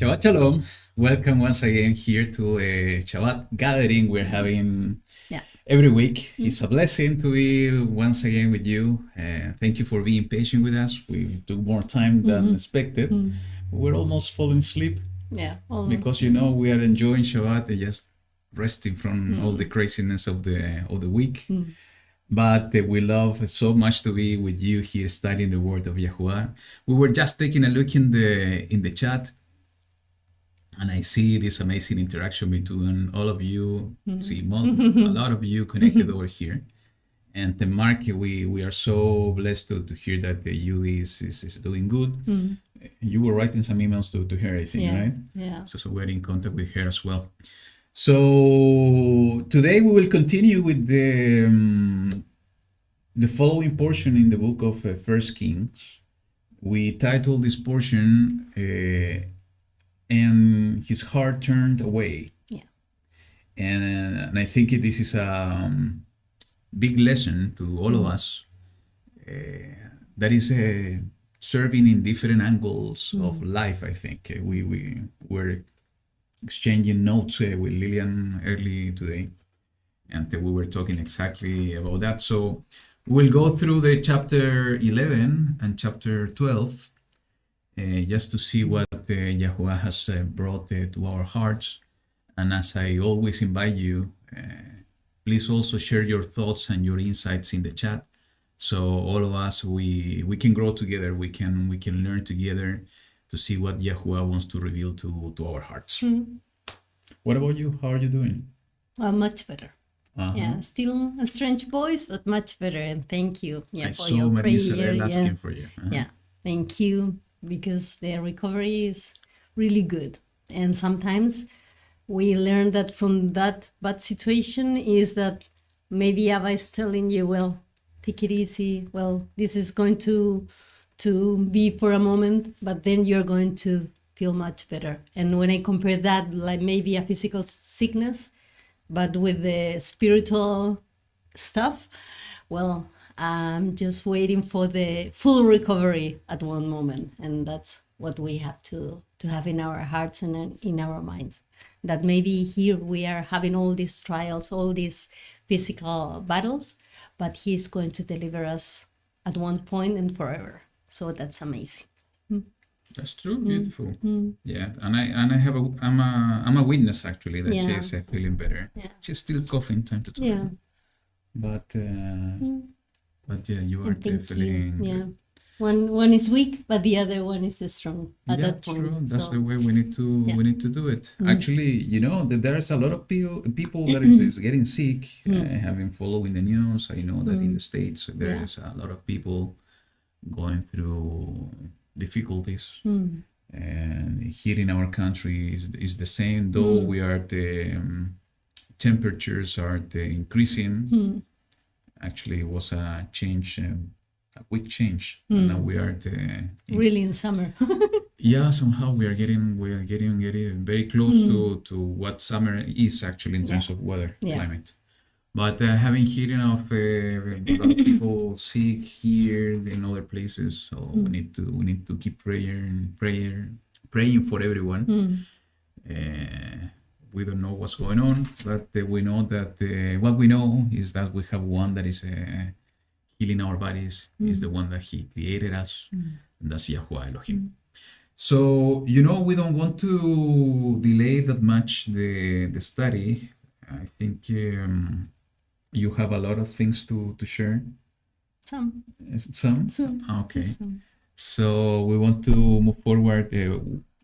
Shabbat Shalom. Welcome once again here to a Shabbat gathering we're having every week. It's a blessing to be once again with you. Thank you for being patient with us. We took more time than expected. We're almost falling asleep. Yeah, almost. Because we are enjoying Shabbat and just resting from all the craziness of the week. But we love so much to be with you here studying the word of YaHuWaH. We were just taking a look in the chat. And I see this amazing interaction between all of you. See a lot of you connected over here. And Mark, we are so blessed to hear that the Yuli is doing good. You were writing some emails to her, I think, right? Yeah. So we're in contact with her as well. So today we will continue with the following portion in the book of First Kings. We titled this portion and his heart turned away. Yeah. And I think this is a big lesson to all of us that is serving in different angles of life, I think. We were exchanging notes with Lillian early today, and we were talking exactly about that. So we'll go through the chapter 11 and chapter 12 just to see what YaHuWaH has brought to our hearts. And as I always invite you, please also share your thoughts and your insights in the chat. So all of us, we can grow together. We can learn together to see what YaHuWaH wants to reveal to our hearts. What about you? How are you doing? Much better. Yeah, still a strange voice, but much better. And thank you. I for saw your Marisa prayer. asking for you. Yeah, thank you, because the recovery is really good. And sometimes we learn that from that bad situation is that maybe Abba is telling you, well, take it easy. Well, this is going to be for a moment, but then you're going to feel much better. And when I compare that, like maybe a physical sickness, but with the spiritual stuff, well, I'm just waiting for the full recovery at one moment. And that's what we have to have in our hearts and in our minds. That maybe here we are having all these trials, all these physical battles, but He's going to deliver us at one point and forever. So that's amazing. That's true. Beautiful. Yeah, and I'm a witness actually that she's feeling better. Yeah. She's still coughing time to time. Yeah. But yeah, you are feeling. Yeah. One is weak, but the other one is strong at that point. True. That's the way we need to do it. Actually, that there's a lot of people that is getting sick. Having following the news, I know that in the States there is a lot of people going through difficulties. And here in our country is the same. Though we are the temperatures are increasing. Actually, it was a change. A quick change. And now we are really in summer. Yeah, somehow we are getting very close to what summer is actually in terms of weather, climate. But having hearing of a lot of people sick here in other places, so we need to keep praying for everyone. We don't know what's going on, but we know that what we know is that we have one that is healing our bodies, is the one that He created us, and that's YaHuWaH Elohim. So we don't want to delay that much the study. I think you have a lot of things to share. Some. Some? Some. Okay. Just some. So we want to move forward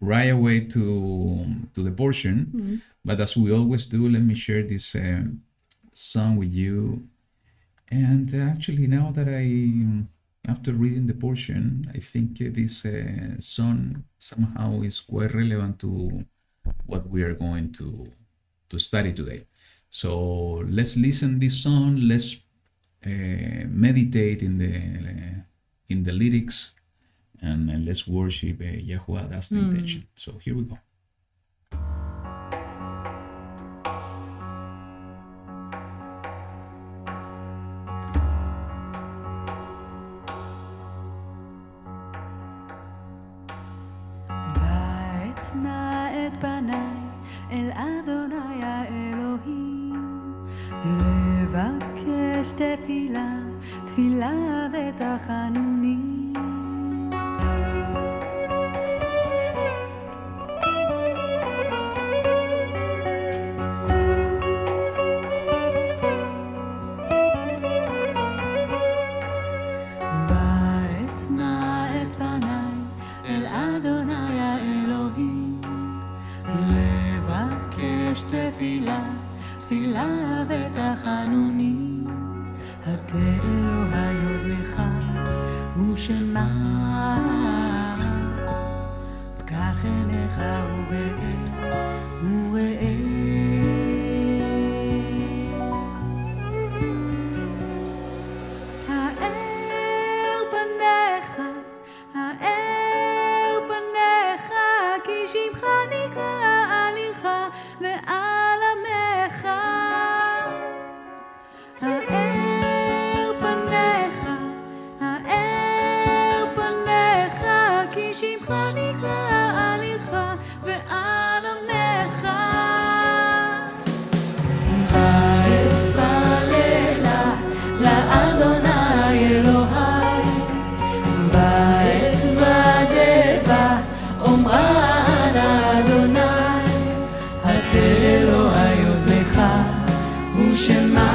right away to the portion. But as we always do, let me share this song with you. And actually, now that after reading the portion, I think this song somehow is quite relevant to what we are going to study today. So let's listen this song. Let's meditate in the lyrics, and let's worship YaHuWaH. That's the intention. So here we go. ואתנה את פניי אל אדוני האלוהים, לבקש תפילה, תפילה ותחנונים. ואתנה את פניי אל אדוני האלוהים, לבקש תפילה, תפילה ותחנונים. הטה אלוהי עוזרך ושמע, פקח עיניך וראה. האר פניך, האר פניך, כי שמך נקרא על עירך ועל עמך. האר פניך, האר פניך, כי שמך נקרא על עירך ועל עמך. ואתפללה לאדוני אלוהי, ואתוודע אומרה לאדוני, הטה אלוהי אוזנך ושמע,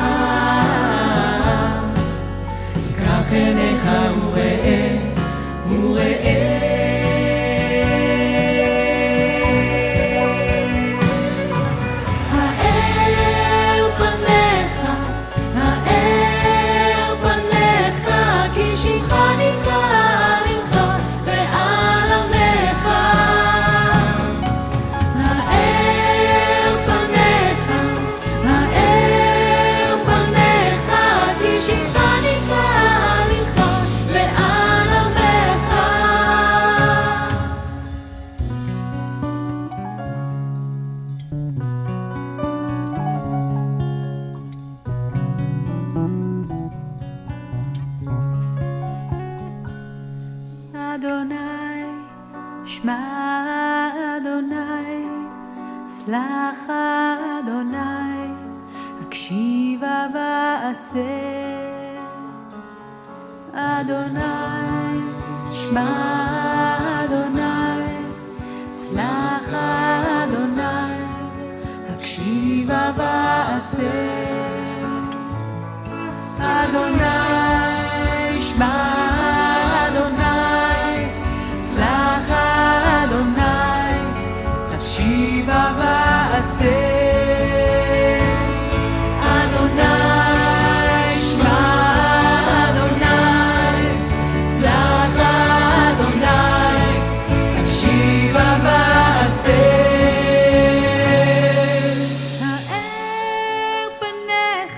פקח עיניך וראה. האר פניך, האר פניך, כי שמך נקרא על עירך ועל עמך. האר פניך, האר פניך, כי שמך נקרא על עירך ועל עמך. אדוני, שמע אדוני, סלח אדוני, הקשיבה ועשה. אדוני, שמע אדוני, סלח אדוני, הקשיבה ועשה. אדוני, שמע אדוני, סלח אדוני, הקשיבה ועשה. אדוני, שמע אדוני, סלח אדוני, הקשיבה ועשה. האר פניך,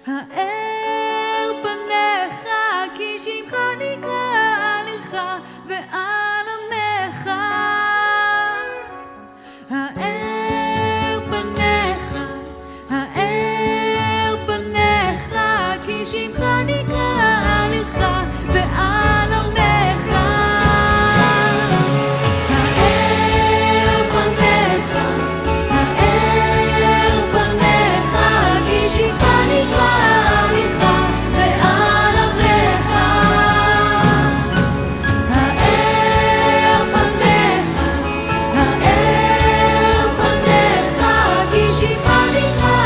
האר פניך, כי שמך נקרא על עירך ועל עמך. האר פניך, האר פניך, כי שמך נקרא על עירך ועל עמך. האר פניך, האר פניך, כי שמך נקרא על עירך ועל עמך. האר פניך, האר פניך, כי שמך נקרא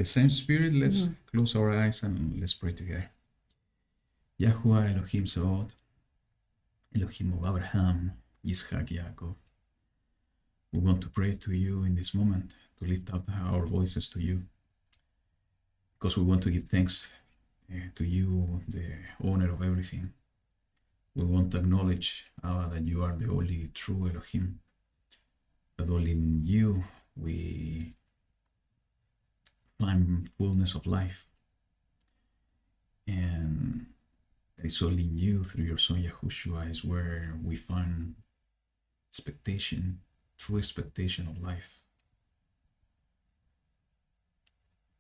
the same spirit, let's close our eyes and let's pray together. YaHuWaH Elohim Sabaoth, Elohim of Abraham, Yitzhak, Yaakov. We want to pray to you in this moment, to lift up our voices to you, because we want to give thanks to you, the owner of everything. We want to acknowledge, that you are the only true Elohim, that only in you we find fullness of life. And it's only in you, through your Son Yahushua, is where we find expectation, true expectation of life.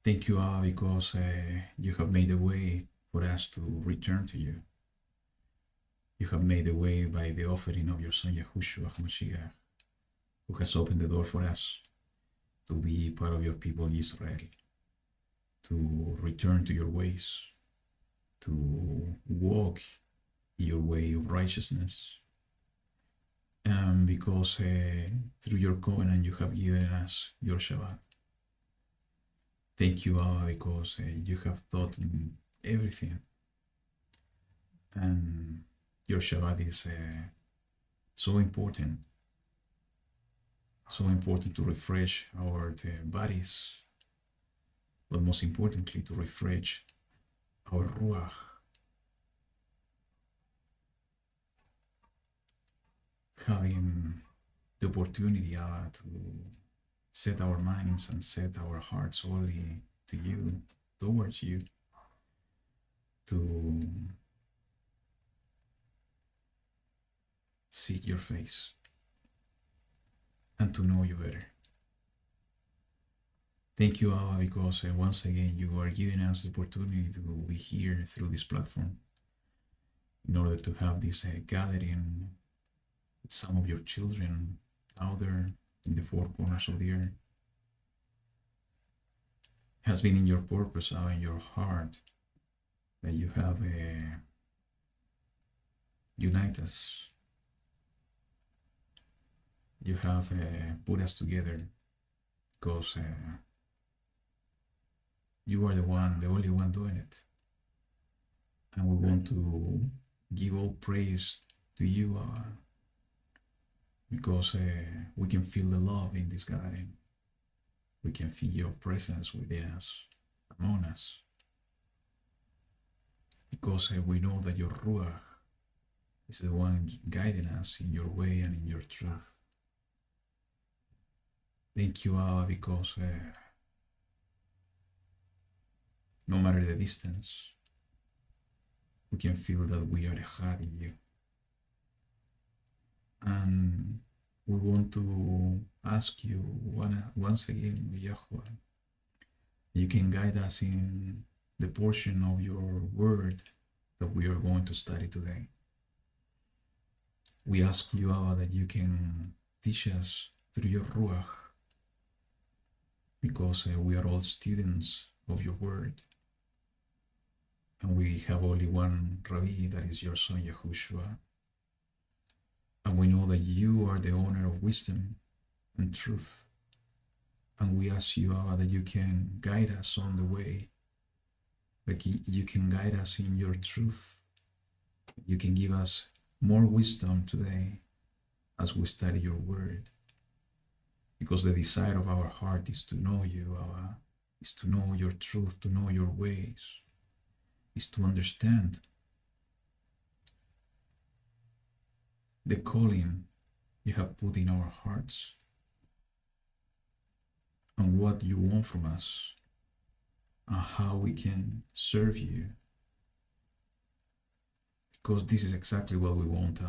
Thank you, Abba, because you have made a way for us to return to you. You have made a way by the offering of your Son Yahushua HaMashiach, who has opened the door for us to be part of your people Israel, to return to your ways, to walk your way of righteousness. And because through your covenant you have given us your Shabbat. Thank you, Abba, because you have thought in everything. And your Shabbat is so important to refresh our bodies, but most importantly to refresh our Ruach. Having the opportunity to set our minds and set our hearts only to you, towards you, to seek your face and to know you better. Thank you, Abba, because once again you are giving us the opportunity to be here through this platform in order to have this gathering with some of your children out there in the four corners of the earth. It has been in your purpose, Abba, in your heart, that you have united us. You have put us together because you are the only one doing it. And we want to give all praise to you, because we can feel the love in this gathering. We can feel your presence within us, among us. Because we know that your Ruach is the one guiding us in your way and in your truth. Thank you, Abba, because no matter the distance, we can feel that we are Echad in you. And we want to ask you once again, YaHuWaH, you can guide us in the portion of your word that we are going to study today. We ask you, Abba, that you can teach us through your Ruach, because we are all students of your word. And we have only one Rabbi, that is your Son Yahushua. And we know that you are the owner of wisdom and truth. And we ask you, Abba, that you can guide us on the way, that you can guide us in your truth. You can give us more wisdom today as we study your word. Because the desire of our heart is to know you, Abba, is to know your truth, to know your ways, is to understand the calling you have put in our hearts and what you want from us and how we can serve you. Because this is exactly what we want,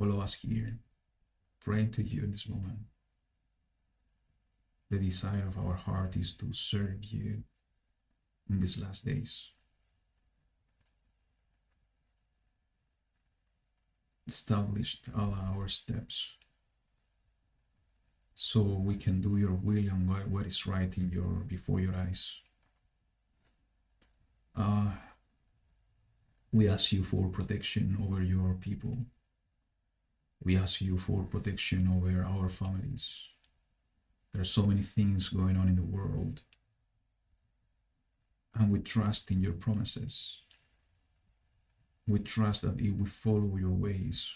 all of us here, praying to you in this moment. The desire of our heart is to serve you in these last days. Established all our steps so we can do your will and what is right in before your eyes. We ask you for protection over your people. We ask you for protection over our families. There are so many things going on in the world And we trust in your promises. We trust that if we follow your ways,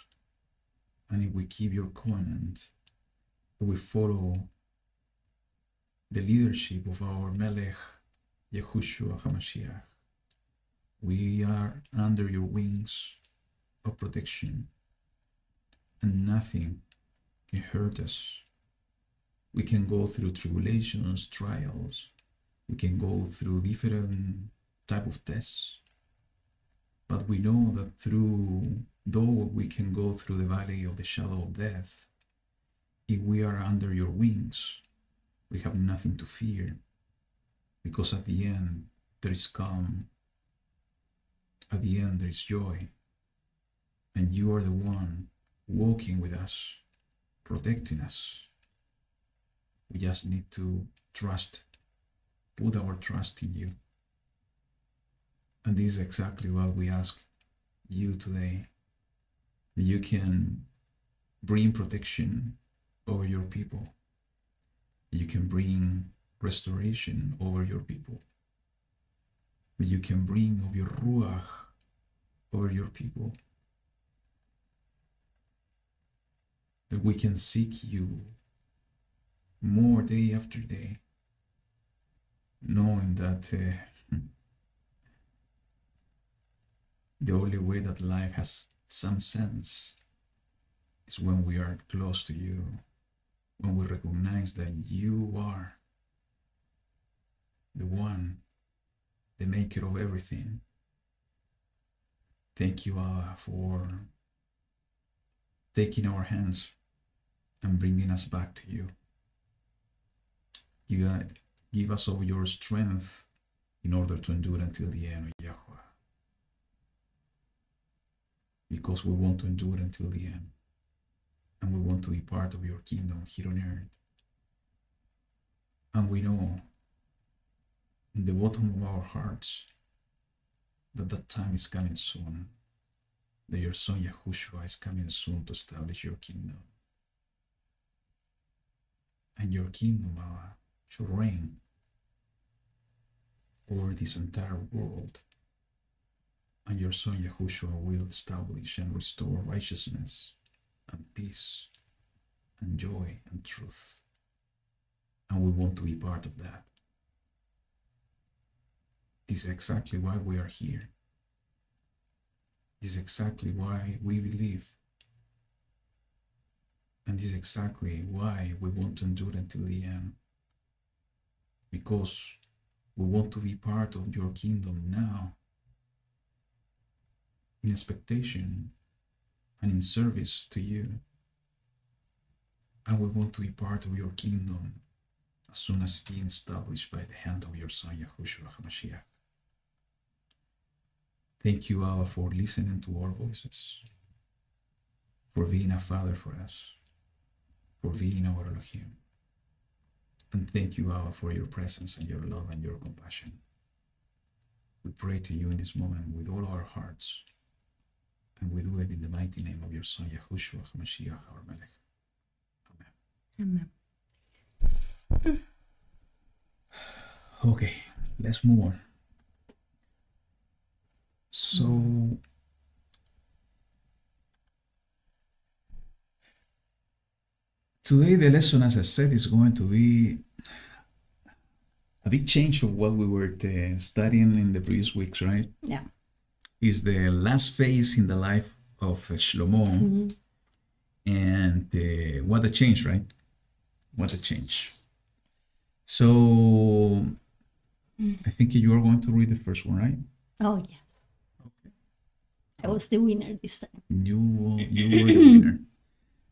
and if we keep your covenant, if we follow the leadership of our Melech, YaHuWaH HaMashiach, we are under your wings of protection, and nothing can hurt us. We can go through tribulations, trials. We can go through different type of tests. But we know that though we can go through the valley of the shadow of death, if we are under your wings, we have nothing to fear, because at the end there is calm. At the end there is joy. And you are the one walking with us, protecting us. We just need to trust, put our trust in you. And this is exactly what we ask you today. That you can bring protection over your people. You can bring restoration over your people. That you can bring of your Ruach over your people. That we can seek you more day after day, knowing that the only way that life has some sense is when we are close to you, when we recognize that you are the one, the maker of everything. Thank you, Allah, for taking our hands and bringing us back to you. Give us all your strength in order to endure until the end, YaHuWaH. Because we want to endure until the end. And we want to be part of your kingdom here on earth. And we know in the bottom of our hearts that that time is coming soon. That your son YaHuWaH is coming soon to establish your kingdom. And your kingdom, Allah, should reign over this entire world. And your son YaHuWaH will establish and restore righteousness and peace and joy and truth. And we want to be part of that. This is exactly why we are here. This is exactly why we believe. And this is exactly why we want to endure until the end. Because we want to be part of your kingdom now, in expectation and in service to you. And we want to be part of your kingdom as soon as being established by the hand of your son YaHuWaH HaMashiach. Thank you, Allah, for listening to our voices, for being a father for us, for being our Elohim. And thank you, Allah, for your presence and your love and your compassion. We pray to you in this moment with all our hearts, and we do it in the mighty name of your son YaHuWaH HaMashiach, our Melech. Amen. Amen. Okay, let's move on. So, today the lesson, as I said, is going to be a big change of what we were studying in the previous weeks, right? Yeah. Is the last phase in the life of Shlomo, and what a change, right? What a change. So, I think you are going to read the first one, right? Oh, yeah. Okay. I was the winner this time. You were the winner.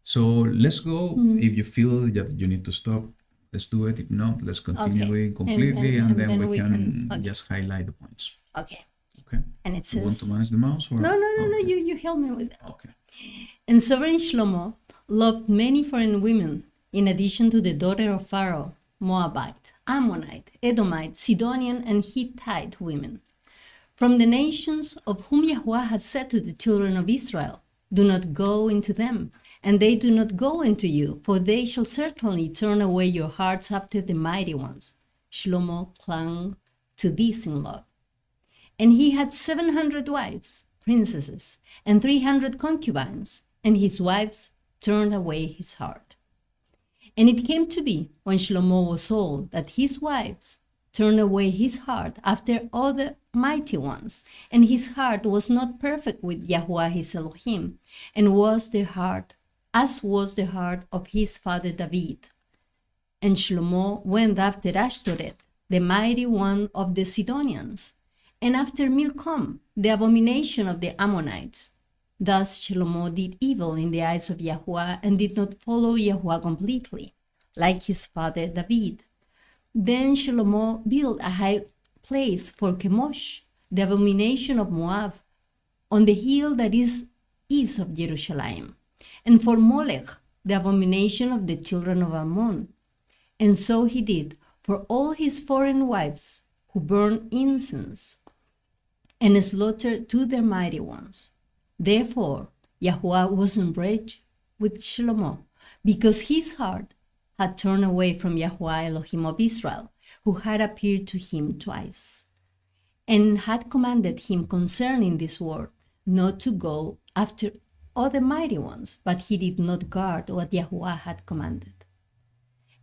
So let's go. If you feel that you need to stop, let's do it. If not, let's continue it completely, and then we can just highlight the points. Okay. Okay. And it You want says... to manage the mouse? Or? No, Okay. you help me with that. Okay. And sovereign Shlomo loved many foreign women, in addition to the daughter of Pharaoh, Moabite, Ammonite, Edomite, Sidonian, and Hittite women, from the nations of whom YaHuWaH has said to the children of Israel, do not go into them, and they do not go into you, for they shall certainly turn away your hearts after the mighty ones. Shlomo clung to this in love. And he had 700 wives, princesses, and 300 concubines, and his wives turned away his heart. And it came to be, when Shlomo was old, that his wives turned away his heart after other mighty ones, and his heart was not perfect with YaHuWaH his Elohim, and was the heart, as was the heart of his father David. And Shlomo went after Ashtoreth, the mighty one of the Sidonians, and after Milcom, the abomination of the Ammonites. Thus Shlomo did evil in the eyes of YaHuWaH and did not follow YaHuWaH completely, like his father David. Then Shlomo built a high place for Chemosh, the abomination of Moab, on the hill that is east of Jerusalem, and for Molech, the abomination of the children of Ammon. And so he did for all his foreign wives who burned incense and slaughtered to their mighty ones. Therefore, YaHuWaH was enraged with Shlomo, because his heart had turned away from YaHuWaH Elohim of Israel, who had appeared to him twice, and had commanded him concerning this word, not to go after other mighty ones, but he did not guard what YaHuWaH had commanded.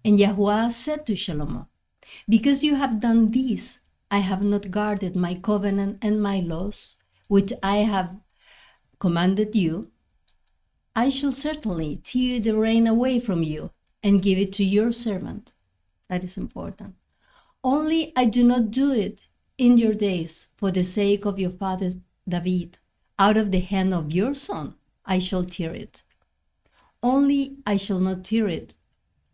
And YaHuWaH said to Shlomo, because you have done this, I have not guarded my covenant and my laws, which I have commanded you, I shall certainly tear the rain away from you and give it to your servant. That is important. Only I do not do it in your days for the sake of your father David. Out of the hand of your son I shall tear it. Only I shall not tear it.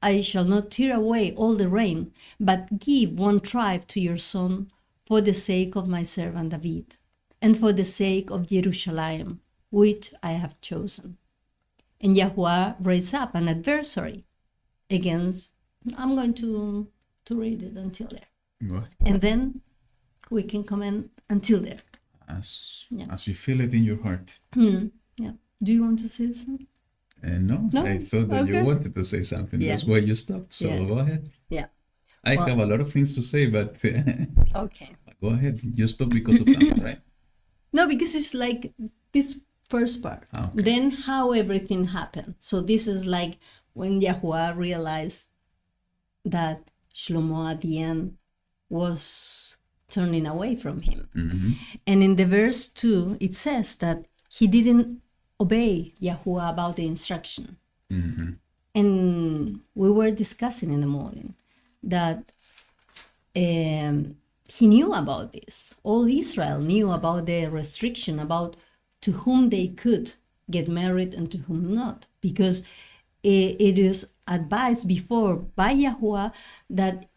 I shall not tear away all the rain, but give one tribe to your son for the sake of my servant David, and for the sake of Jerusalem, which I have chosen. And YaHuWaH raised up an adversary against, I'm going to read it until there. Go ahead. And then we can comment until there. As Yeah. you feel it in your heart. Yeah. Do you want to say something? No, No? I thought that Okay. you wanted to say something. Yeah. That's why you stopped. So Yeah. go ahead. Yeah. I Well- have a lot of things to say, but Okay. go ahead. You stop because of something, right? No, because it's like this first part. Okay. Then how everything happened. So this is like when YaHuWaH realized that Shlomo at the end was turning away from him. Mm-hmm. And in the verse 2, it says that he didn't obey YaHuWaH about the instruction. Mm-hmm. And we were discussing in the morning that he knew about this. All Israel knew about the restriction, about to whom they could get married and to whom not. Because it is advised before by YaHuWaH that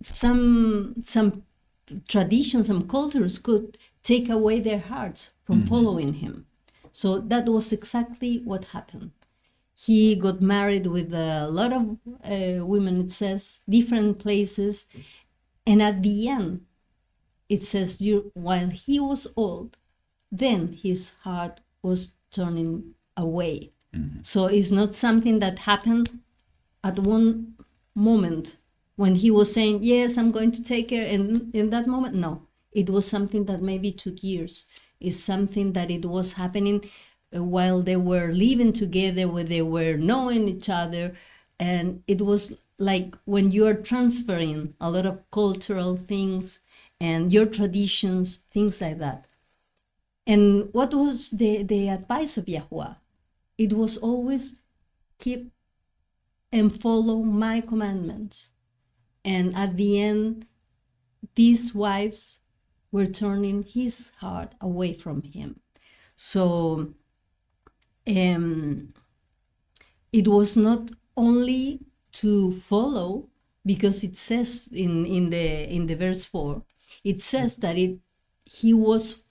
some traditions, some cultures could take away their hearts from following him. So that was exactly what happened. He got married with a lot of women, it says, different places. And at the end, it says, while he was old, then his heart was turning away. So it's not something that happened at one moment when he was saying, yes, I'm going to take her. And in that moment, no, it was something that maybe took years. It's something that it was happening while they were living together, where they were knowing each other. And it was like when you are transferring a lot of cultural things and your traditions, things like that. And what was the advice of YaHuWaH? It was always keep and follow my commandments. And at the end, these wives were turning his heart away from him. So it was not only to follow, because it says in the verse 4, it says that he was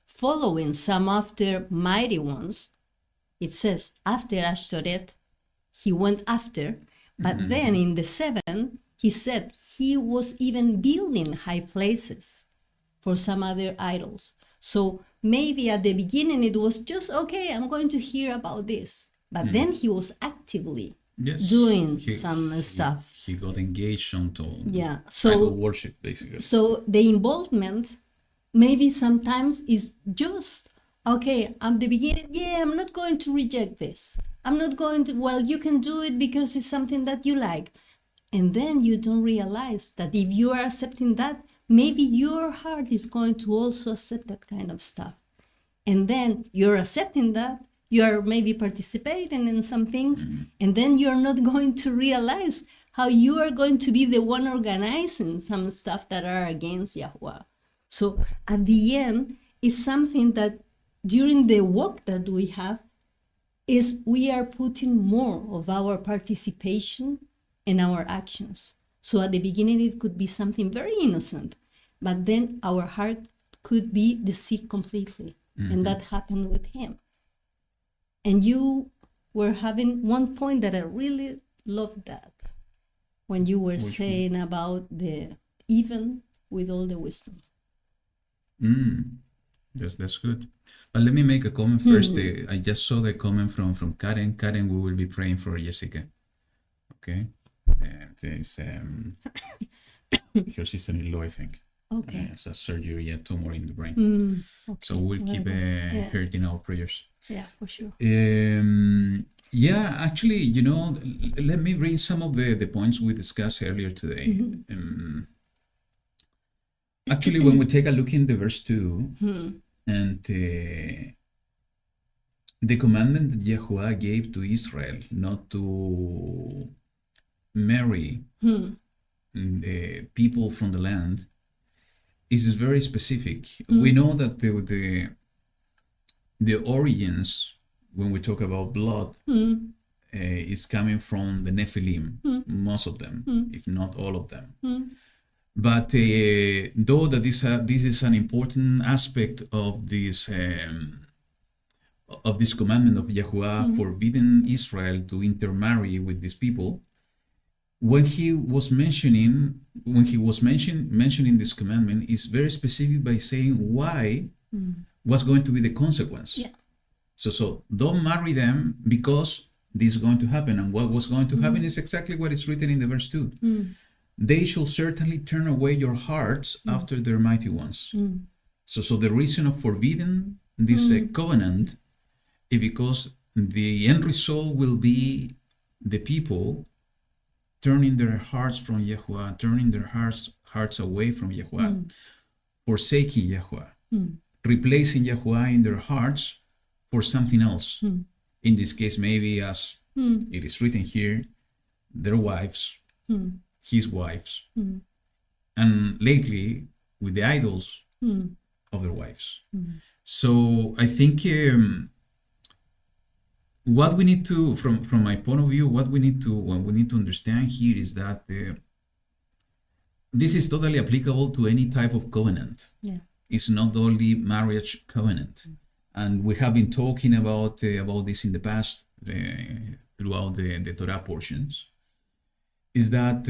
following some after mighty ones. It says after Ashtoreth, he went after, but then in the 7, he said he was even building high places for some other idols. So maybe at the beginning it was just, okay, I'm going to hear about this. But then he was actively Yes. doing some stuff. He got engaged onto Yeah. idol worship, basically. So the involvement maybe sometimes is just, okay, at the beginning, yeah, I'm not going to reject this. I'm not going to, well, you can do it because it's something that you like. And then you don't realize that if you are accepting that, maybe your heart is going to also accept that kind of stuff. And then you're accepting that, you're maybe participating in some things, and then you're not going to realize how you are going to be the one organizing some stuff that are against YaHuWaH. So at the end, it's something that during the work that we have, is we are putting more of our participation in our actions. So at the beginning, it could be something very innocent, but then our heart could be deceived completely. And that happened with him. And you were having one point that I really loved that, when you were saying about the even with all the wisdom. That's good. But let me make a comment first. I just saw the comment from Karen. Karen, we will be praying for Jessica. Okay. And it's her sister-in-law, I think. Okay. It's a surgery, a tumor in the brain. Okay. So we'll keep her in our prayers. Yeah, for sure. Yeah, actually, let me read some of the points we discussed earlier today. Actually, when we take a look in the verse 2, and the commandment that YaHuWaH gave to Israel not to marry the people from the land is very specific. We know that the origins, when we talk about blood, is coming from the Nephilim, most of them, if not all of them. But though that this is an important aspect of this commandment of YaHuWaH forbidding Israel to intermarry with these people, when he was mentioning this commandment, is very specific by saying why, what's going to be the consequence. Yeah. So don't marry them because this is going to happen. And what was going to happen is exactly what is written in the verse 2. They shall certainly turn away your hearts after their mighty ones. So the reason of forbidding this covenant is because the end result will be the people turning their hearts from YaHuWaH, turning their hearts away from YaHuWaH, forsaking YaHuWaH, replacing YaHuWaH in their hearts for something else. In this case, maybe as it is written here, their wives, his wives, and lately with the idols of their wives. So I think what we need to, from my point of view, what we need to understand here is that this is totally applicable to any type of covenant. Yeah. It's not only marriage covenant. And we have been talking about this in the past throughout the Torah portions. Is that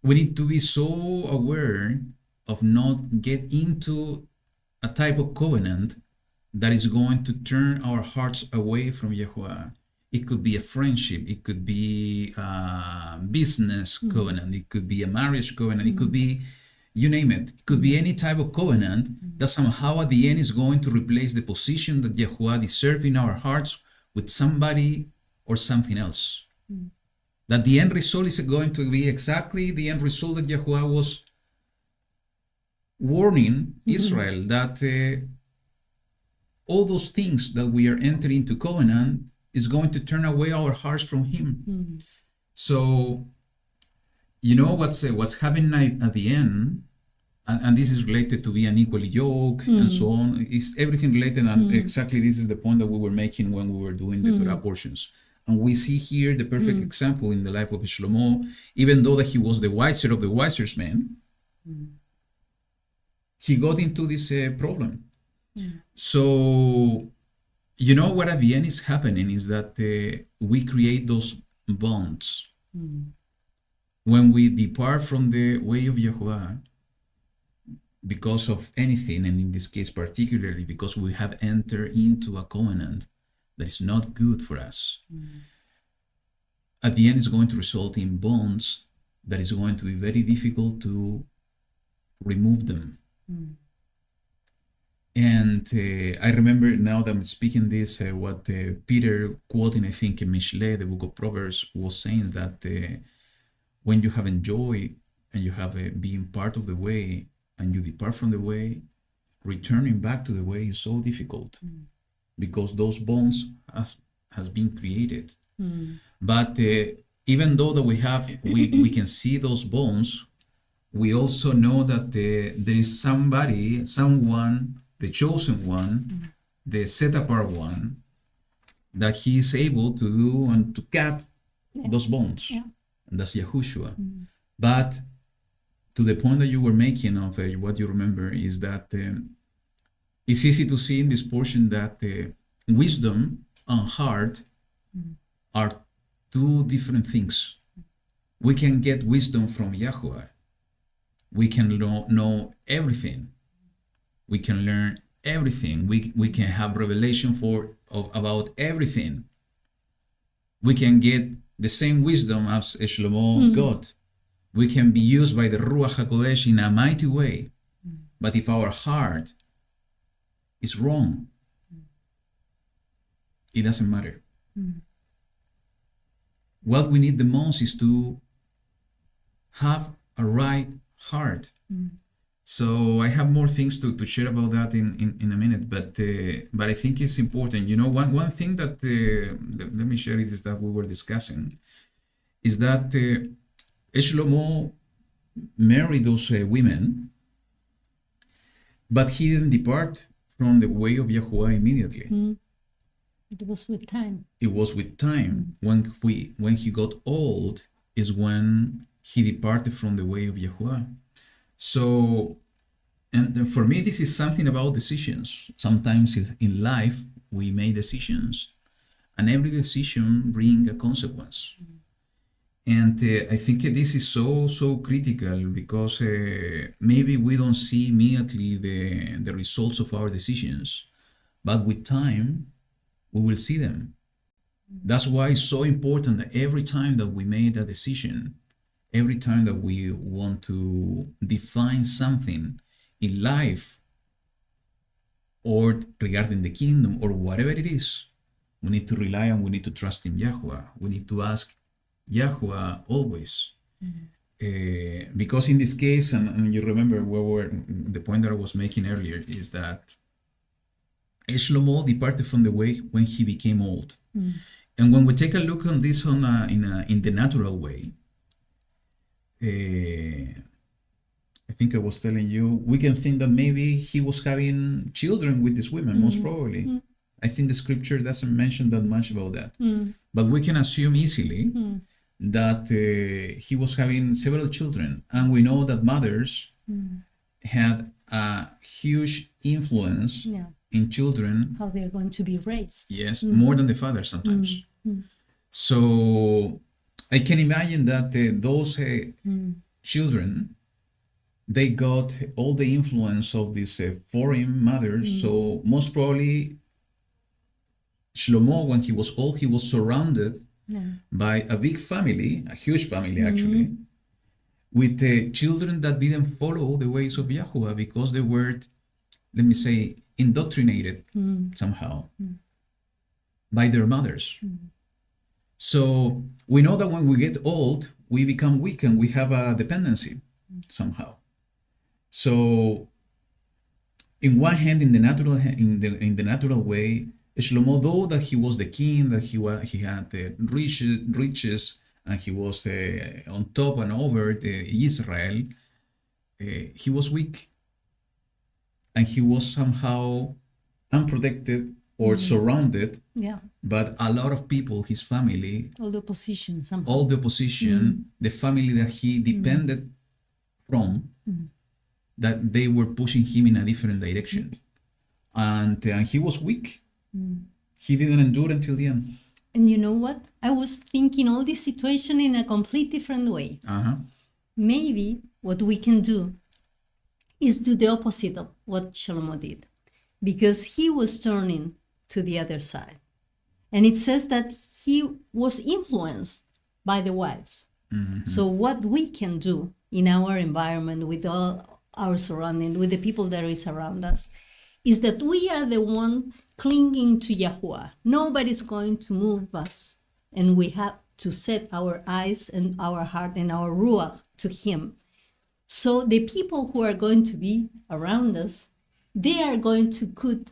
we need to be so aware of not get into a type of covenant that is going to turn our hearts away from YaHuWaH. It could be a friendship, it could be a business covenant, it could be a marriage covenant, it could be, you name it. It could be any type of covenant that somehow at the end is going to replace the position that YaHuWaH deserves in our hearts with somebody or something else. That the end result is going to be exactly the end result that YaHuWaH was warning Israel, that all those things that we are entering into covenant is going to turn away our hearts from Him. So, what's happening at the end, and this is related to be unequally yoked and so on, is everything related, and exactly this is the point that we were making when we were doing the Torah portions. And we see here the perfect example in the life of Shlomo. Even though that he was the wiser of the wisest men, he got into this problem. So, what at the end is happening is that we create those bonds. When we depart from the way of YaHuWaH, because of anything, and in this case particularly because we have entered into a covenant that is not good for us, at the end is going to result in bonds that is going to be very difficult to remove them. And I remember now that I'm speaking this, what Peter quoting, I think, in Mishle, the book of Proverbs, was saying is that when you have enjoyed and you have been part of the way and you depart from the way, returning back to the way is so difficult because those bonds has been created. But even though that we can see those bonds, we also know that there is someone, the chosen one, the set apart one, that he is able to do and to cut those bonds. Yeah. And that's YaHuWaH. But to the point that you were making of what you remember is that it's easy to see in this portion that wisdom and heart are two different things. We can get wisdom from YaHuWaH. We can know everything. We can learn everything. We can have revelation about everything. We can get the same wisdom as Shlomo got. We can be used by the Ruach HaKodesh in a mighty way. But if our heart is wrong, it doesn't matter. What we need the most is to have a right heart. So I have more things to share about that in a minute, but I think it's important. You know, one thing that let me share it is that we were discussing is that Shlomo married those women, but he didn't depart from the way of YaHuWaH immediately. It was with time. It was with time. When he got old is when he departed from the way of YaHuWaH. So, and for me, this is something about decisions. Sometimes in life, we make decisions, and every decision brings a consequence. And I think this is so critical because maybe we don't see immediately the results of our decisions, but with time, we will see them. That's why it's so important that every time that we make a decision, every time that we want to define something in life or regarding the kingdom or whatever it is, we need to rely and we need to trust in YaHuWaH. We need to ask YaHuWaH always. Because in this case, and you remember the point that I was making earlier is that Shlomo departed from the way when he became old. And when we take a look on this in the natural way, I think I was telling you, we can think that maybe he was having children with these women, most probably. I think the scripture doesn't mention that much about that. But we can assume easily that he was having several children. And we know that mothers had a huge influence in children. How they're going to be raised. Yes, more than the father sometimes. So I can imagine that those children, they got all the influence of these foreign mothers. So most probably Shlomo, when he was old, he was surrounded by a big family, a huge family actually, with children that didn't follow the ways of YaHuWaH because they were, let me say, indoctrinated somehow by their mothers. So we know that when we get old, we become weak and we have a dependency somehow. So in one hand, in the natural way, Shlomo, though that he was the king, that he had riches, and he was on top and over Israel, he was weak, and he was somehow unprotected or surrounded. But a lot of people, his family, all the opposition, the family that he depended from, that they were pushing him in a different direction, and he was weak. He didn't endure until the end. And you know what? I was thinking all this situation in a complete different way. Maybe what we can do is do the opposite of what Shlomo did, because he was turning to the other side. And it says that he was influenced by the wives. So what we can do in our environment, with all our surrounding, with the people that is around us, is that we are the one clinging to YaHuWaH. Nobody's going to move us, and we have to set our eyes and our heart and our ruach to Him. So the people who are going to be around us, they are going to cut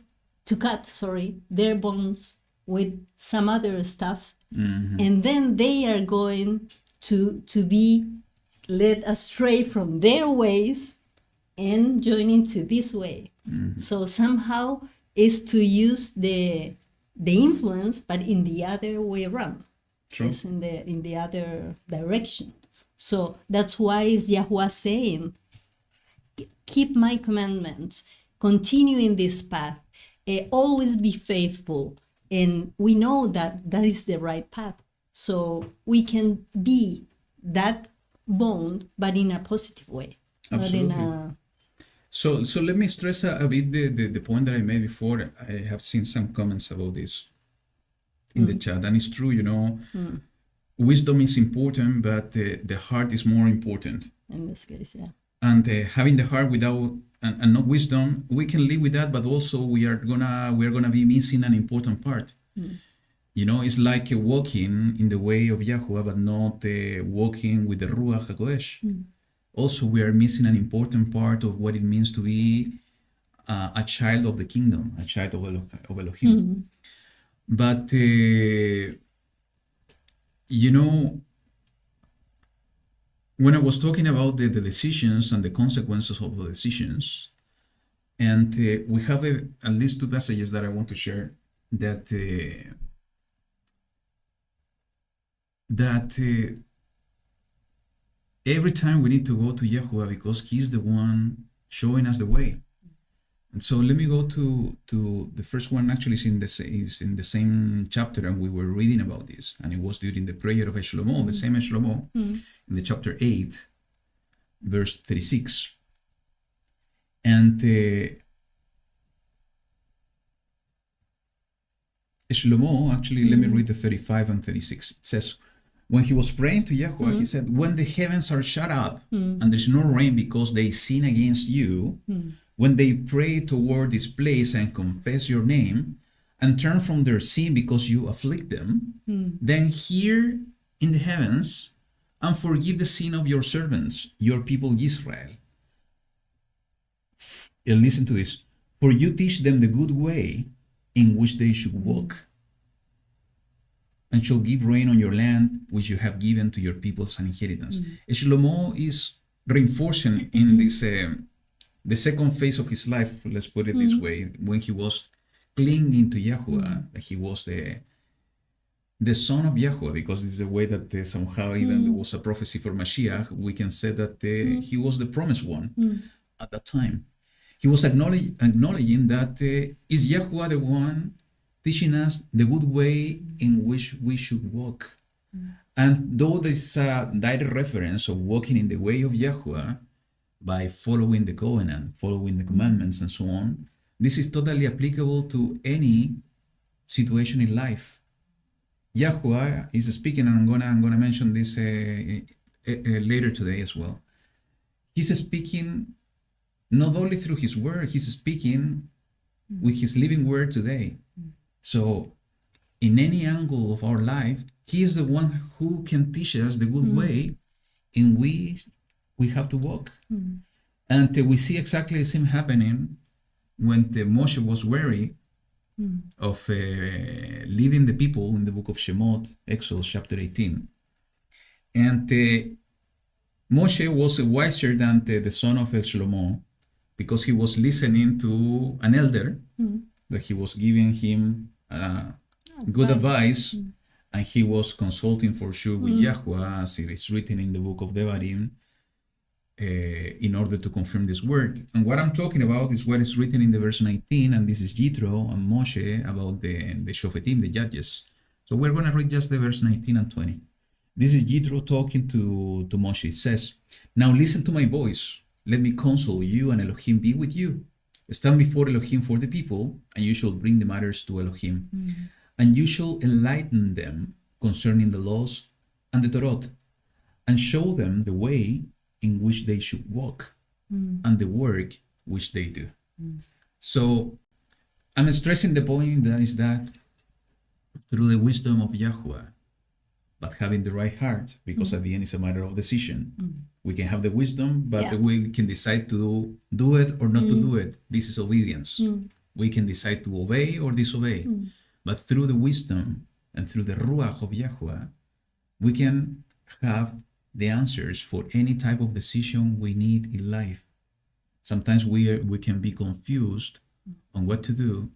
their bonds with some other stuff, and then they are going to be led astray from their ways and join into this way. So somehow is to use the influence, but in the other way around. True. It's in the other direction. So that's why is YaHuWaH saying, keep my commandments, continue in this path, always be faithful. And we know that that is the right path. So we can be that bond, but in a positive way. Absolutely. Not in a... So let me stress a bit the point that I made before. I have seen some comments about this in the chat, and it's true, wisdom is important, but the heart is more important. In this case, yeah. And having the heart without and not wisdom, we can live with that, but also we are gonna be missing an important part. It's like walking in the way of YaHuWaH, but not walking with the Ruach HaKodesh. Also, we are missing an important part of what it means to be a child of the kingdom, a child of Elohim. But, when I was talking about the decisions and the consequences of the decisions, and we have at least two passages that I want to share that every time we need to go to YaHuWaH because He's the one showing us the way. And so let me go to the first one. Actually, is in the same chapter, and we were reading about this, and it was during the prayer of Shlomo, the same Shlomo, in the chapter 8, verse 36. And Shlomo, actually, let me read the 35 and 36. It says, when he was praying to YaHuWaH, he said, when the heavens are shut up and there's no rain because they sin against you, when they pray toward this place and confess your name and turn from their sin because you afflict them, then hear in the heavens and forgive the sin of your servants, your people Israel. And listen to this. For you teach them the good way in which they should walk, and shall give rain on your land, which you have given to your people as an inheritance. Shlomo is reinforcing in this the second phase of his life, let's put it this way, when he was clinging to YaHuWaH, that he was the son of YaHuWaH, because this is a way that somehow even there was a prophecy for Mashiach. We can say that he was the promised one at that time. He was acknowledging that is YaHuWaH the one teaching us the good way in which we should walk. And though there's a direct reference of walking in the way of YaHuWaH by following the covenant, following the commandments and so on, this is totally applicable to any situation in life. YaHuWaH is speaking, and I'm gonna mention this later today as well. He's speaking not only through His word, He's speaking with His living word today. So in any angle of our life, He is the one who can teach us the good way in which we have to walk. And we see exactly the same happening when Moshe was weary of leading the people in the book of Shemot, Exodus chapter 18. And Moshe was wiser than the son of Shlomo, because he was listening to an elder that he was giving him good advice, and he was consulting for sure with YaHuWaH, as it is written in the book of Devarim, in order to confirm this word. And what I'm talking about is what is written in the verse 19, and this is Jethro and Moshe about the Shofetim, the judges. So we're going to read just the verse 19 and 20. This is Jethro talking to Moshe. It says, now listen to my voice. Let me console you, and Elohim be with you. Stand before Elohim for the people, and you shall bring the matters to Elohim. And you shall enlighten them concerning the laws and the Torah, and show them the way in which they should walk and the work which they do. So I'm stressing the point that is that through the wisdom of YaHuWaH, but having the right heart, because at the end it's a matter of decision. We can have the wisdom, but we can decide to do it or not to do it. This is obedience. We can decide to obey or disobey. But through the wisdom and through the Ruach of YaHuWaH, we can have the answers for any type of decision we need in life. Sometimes we can be confused on what to do,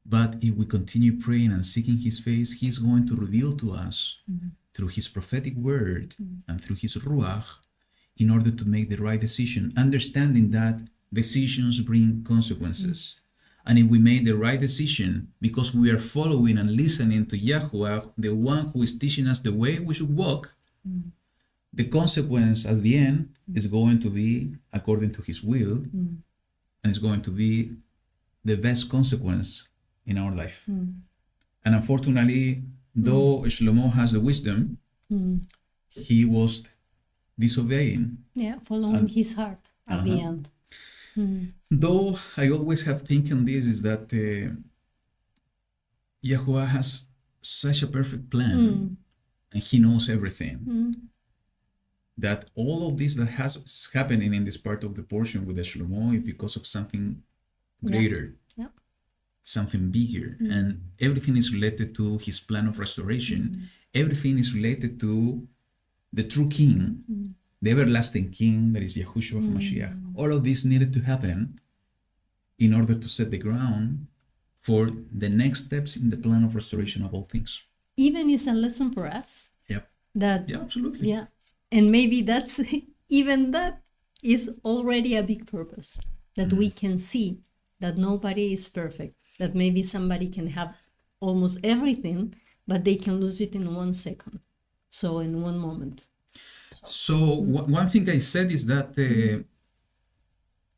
but if we continue praying and seeking His face, He's going to reveal to us through His prophetic word and through His Ruach in order to make the right decision, understanding that decisions bring consequences. And if we make the right decision because we are following and listening to YaHuWaH, the one who is teaching us the way we should walk, the consequence at the end is going to be according to His will, and it's going to be the best consequence in our life. And unfortunately, though Shlomo has the wisdom, he was disobeying. Yeah, following his heart at the end. Though I always have thinking this is that YaHuWaH has such a perfect plan, and He knows everything. That all of this that is happening in this part of the portion with the Shlomo is because of something greater, something bigger, and everything is related to His plan of restoration. Everything is related to the true King, the everlasting King that is Yahushua HaMashiach. All of this needed to happen in order to set the ground for the next steps in the plan of restoration of all things. Even is a lesson for us. Yep. That Yeah, absolutely. Yeah. And maybe that's even that is already a big purpose, that we can see that nobody is perfect, that maybe somebody can have almost everything, but they can lose it in 1 second. So in one moment. So one thing I said is that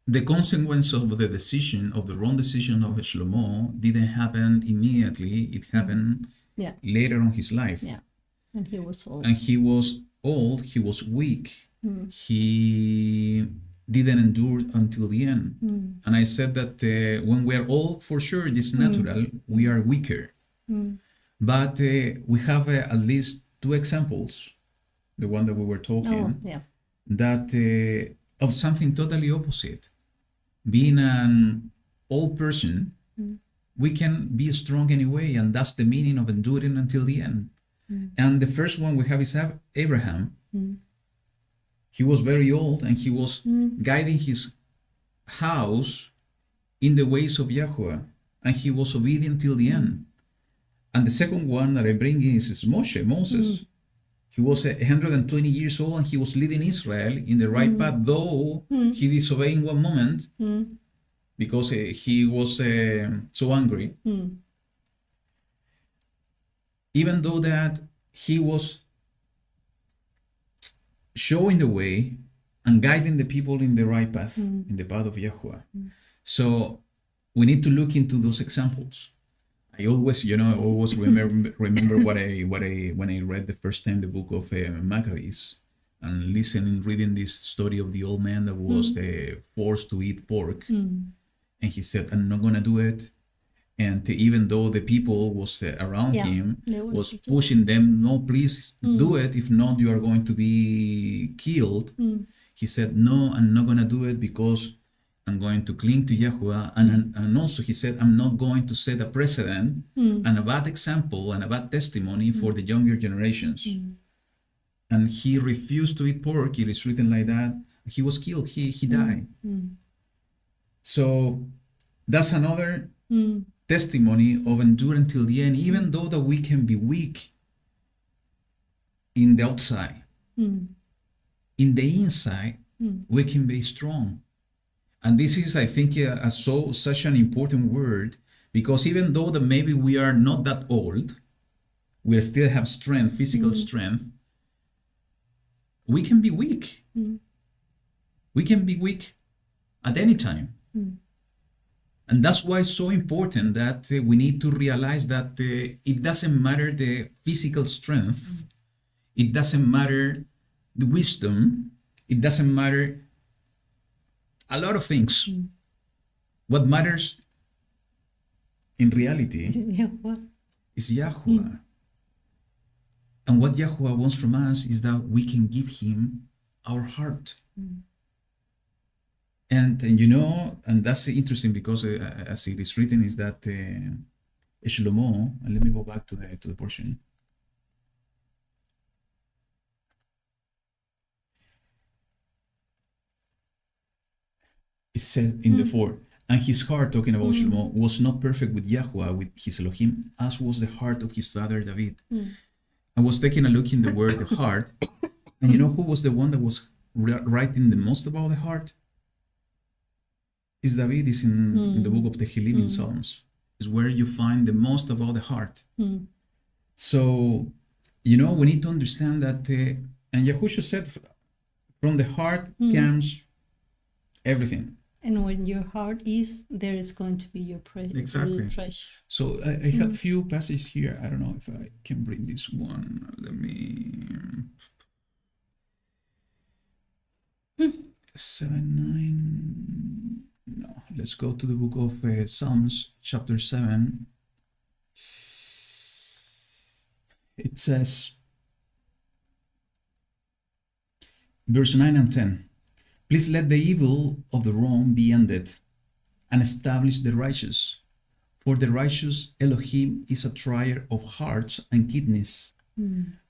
the consequence of the decision, of the wrong decision of Shlomo, didn't happen immediately. It happened later on his life. Yeah. And he was old. And he was old, he was weak. He didn't endure until the end. And I said that when we are old, for sure, it's natural, we are weaker. But we have at least 2 examples, the one that we were talking, that of something totally opposite. Being an old person, we can be strong anyway, and that's the meaning of enduring until the end. And the first one we have is Abraham. He was very old, and he was guiding his house in the ways of YaHuWaH, and he was obedient till the end. And the second one that I bring is Moses. He was 120 years old, and he was leading Israel in the right path, though he disobeyed in one moment because he was so angry. Even though that he was showing the way and guiding the people in the right path, in the path of YaHuWaH. So we need to look into those examples. I always, remember what I when I read the first time the book of Maccabees and reading this story of the old man that was forced to eat pork, and he said, "I'm not gonna do it." And even though the people was around him was pushing them, "No, please do it. If not, you are going to be killed." He said, "No, I'm not gonna do it because I'm going to cling to YaHuWaH." And also he said, "I'm not going to set a precedent and a bad example and a bad testimony for the younger generations." And he refused to eat pork. It is written like that. He was killed. He died. So that's another testimony of endurance till the end, even though that we can be weak in the outside. In the inside, we can be strong. And this is, I think, such an important word, because even though that maybe we are not that old, we still have strength, physical strength, we can be weak. We can be weak at any time. And that's why it's so important that we need to realize that it doesn't matter the physical strength. It doesn't matter the wisdom. It doesn't matter a lot of things. What matters in reality Yeah, what? is YaHuWaH. And what YaHuWaH wants from us is that we can give him our heart. And you know, and that's interesting because as it is written is that Shlomo, and let me go back to the portion. It said in the 4, and his heart, talking about Shlomo, was not perfect with YaHuWaH, with his Elohim, as was the heart of his father David. I was taking a look in the word the heart, and you know who was the one that was writing the most about the heart? Is David, is in the book of the Tehillim in Psalms. Is where you find the most about the heart. So, you know, we need to understand that, and Yahushua said, from the heart comes everything. And when your heart is, there is going to be your Exactly. your treasure. So I had few passages here. I don't know if I can bring this one. Let me 7, 9. No, let's go to the book of Psalms, chapter 7. It says, verse 9 and 10. Please let the evil of the wrong be ended and establish the righteous. For the righteous Elohim is a trier of hearts and kidneys.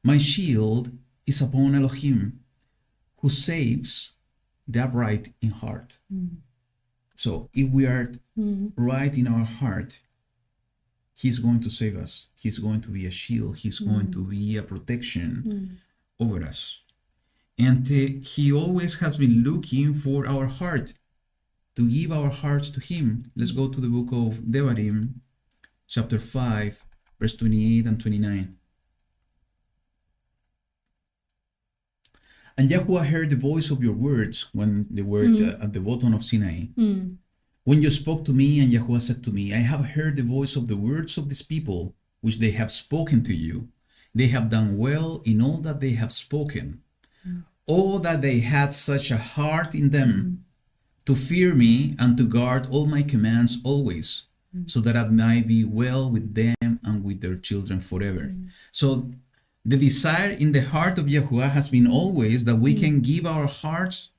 My shield is upon Elohim, who saves the upright in heart. So if we are right in our heart, he's going to save us. He's going to be a shield. He's going to be a protection over us. And he always has been looking for our heart, to give our hearts to him. Let's go to the book of Devarim, chapter 5, verse 28 and 29. And YaHuWaH heard the voice of your words when they were at the bottom of Sinai. When you spoke to me, and YaHuWaH said to me, I have heard the voice of the words of these people, which they have spoken to you. They have done well in all that they have spoken. Oh, that they had such a heart in them to fear me and to guard all my commands always, so that I might be well with them and with their children forever. So the desire in the heart of YaHuWaH has been always that we can give our hearts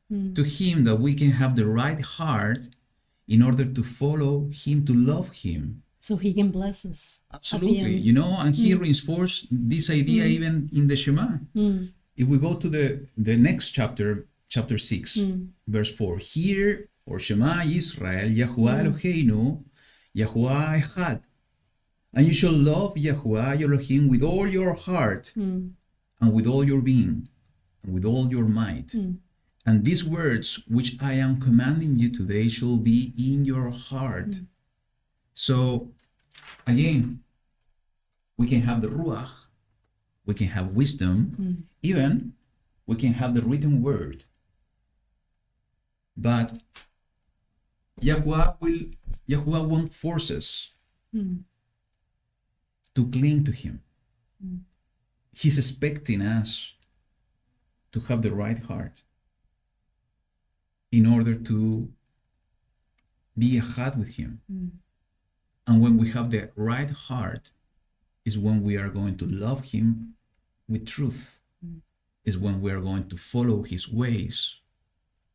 to him, that we can have the right heart in order to follow him, to love him. So he can bless us. Absolutely, you know, and he reinforced this idea even in the Shema. If we go to the next chapter, chapter 6, verse 4, hear, or Shema Israel, YaHuWaH Eloheinu, YaHuWaH Echad. And you shall love YaHuWaH your Elohim with all your heart, and with all your being, and with all your might. And these words which I am commanding you today shall be in your heart. So, again, we can have the Ruach, we can have wisdom, even we can have the written word. But YaHuWaH won't force us to cling to him. He's expecting us to have the right heart in order to be ahad with him. And when we have the right heart is when we are going to love him with truth, is when we are going to follow his ways,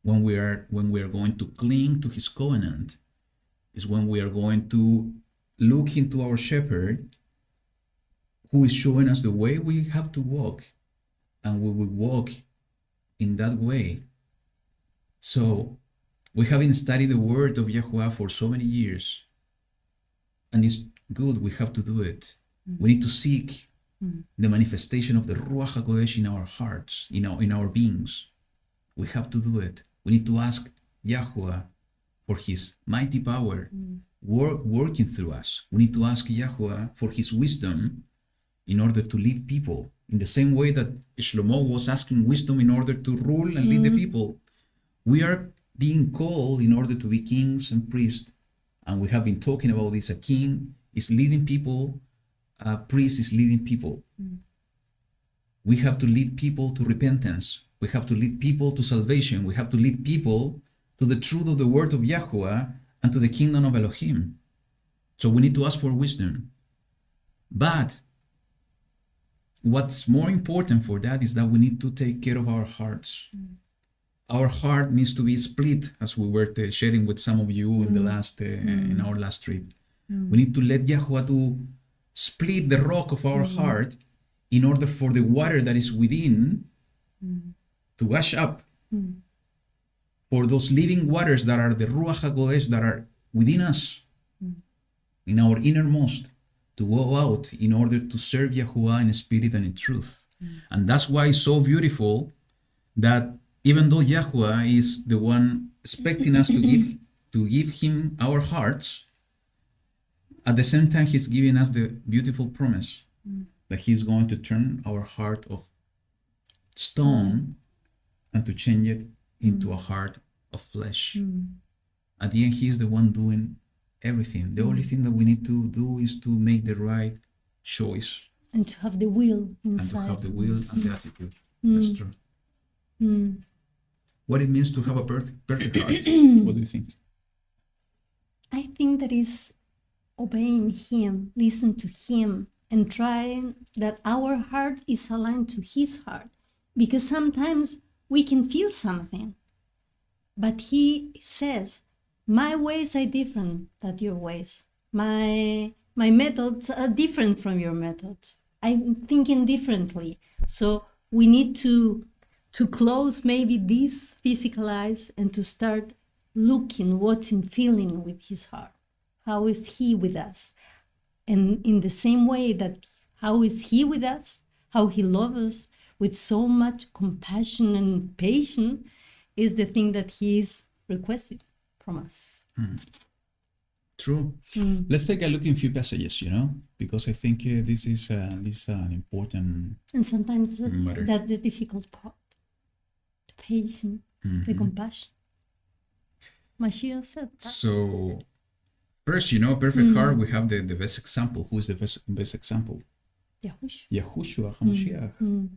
when we are going to cling to his covenant, is when we are going to look into our shepherd, who is showing us the way we have to walk, and we will walk in that way. So we haven't studied the word of YaHuWaH for so many years, and it's good, we have to do it. We need to seek the manifestation of the Ruach HaKodesh in our hearts, in our beings. We have to do it. We need to ask YaHuWaH for his mighty power working through us. We need to ask YaHuWaH for his wisdom in order to lead people, in the same way that Shlomo was asking wisdom in order to rule and lead the people. We are being called in order to be kings and priests, and we have been talking about this. A king is leading people, a priest is leading people. We have to lead people to repentance. We have to lead people to salvation. We have to lead people to the truth of the word of YaHuWaH and to the kingdom of Elohim. So we need to ask for wisdom. But what's more important for that is that we need to take care of our hearts. Our heart needs to be split, as we were sharing with some of you in the last in our last trip. We need to let YaHuWaH to split the rock of our heart in order for the water that is within to gush up. For those living waters that are the Ruach HaKodesh that are within us, in our innermost, to go out in order to serve YaHuWaH in spirit and in truth. And that's why it's so beautiful that even though YaHuWaH is the one expecting us to give him our hearts, at the same time he's giving us the beautiful promise that he's going to turn our heart of stone and to change it into a heart of flesh. At the end, he is the one doing everything. The only thing that we need to do is to make the right choice. And to have the will And inside. to have the will and the attitude. That's true. What it means to have a perfect heart. What do you think? I think that is obeying him, listen to him, and trying that our heart is aligned to his heart. Because sometimes we can feel something, but he says, my ways are different than your ways. My methods are different from your methods. I'm thinking differently. So we need to close maybe these physical eyes and to start looking, watching, feeling with his heart. How is he with us? And in the same way that how is he with us, how he loves us with so much compassion and patience is the thing that he is requesting from us. True. Let's take a look in a few passages, because I think this is an important And sometimes matter. that's the difficult part. The patience, the compassion. Mashiach said that. So, first, perfect heart, we have the best example. Who is the best example? Yahushua HaMashiach,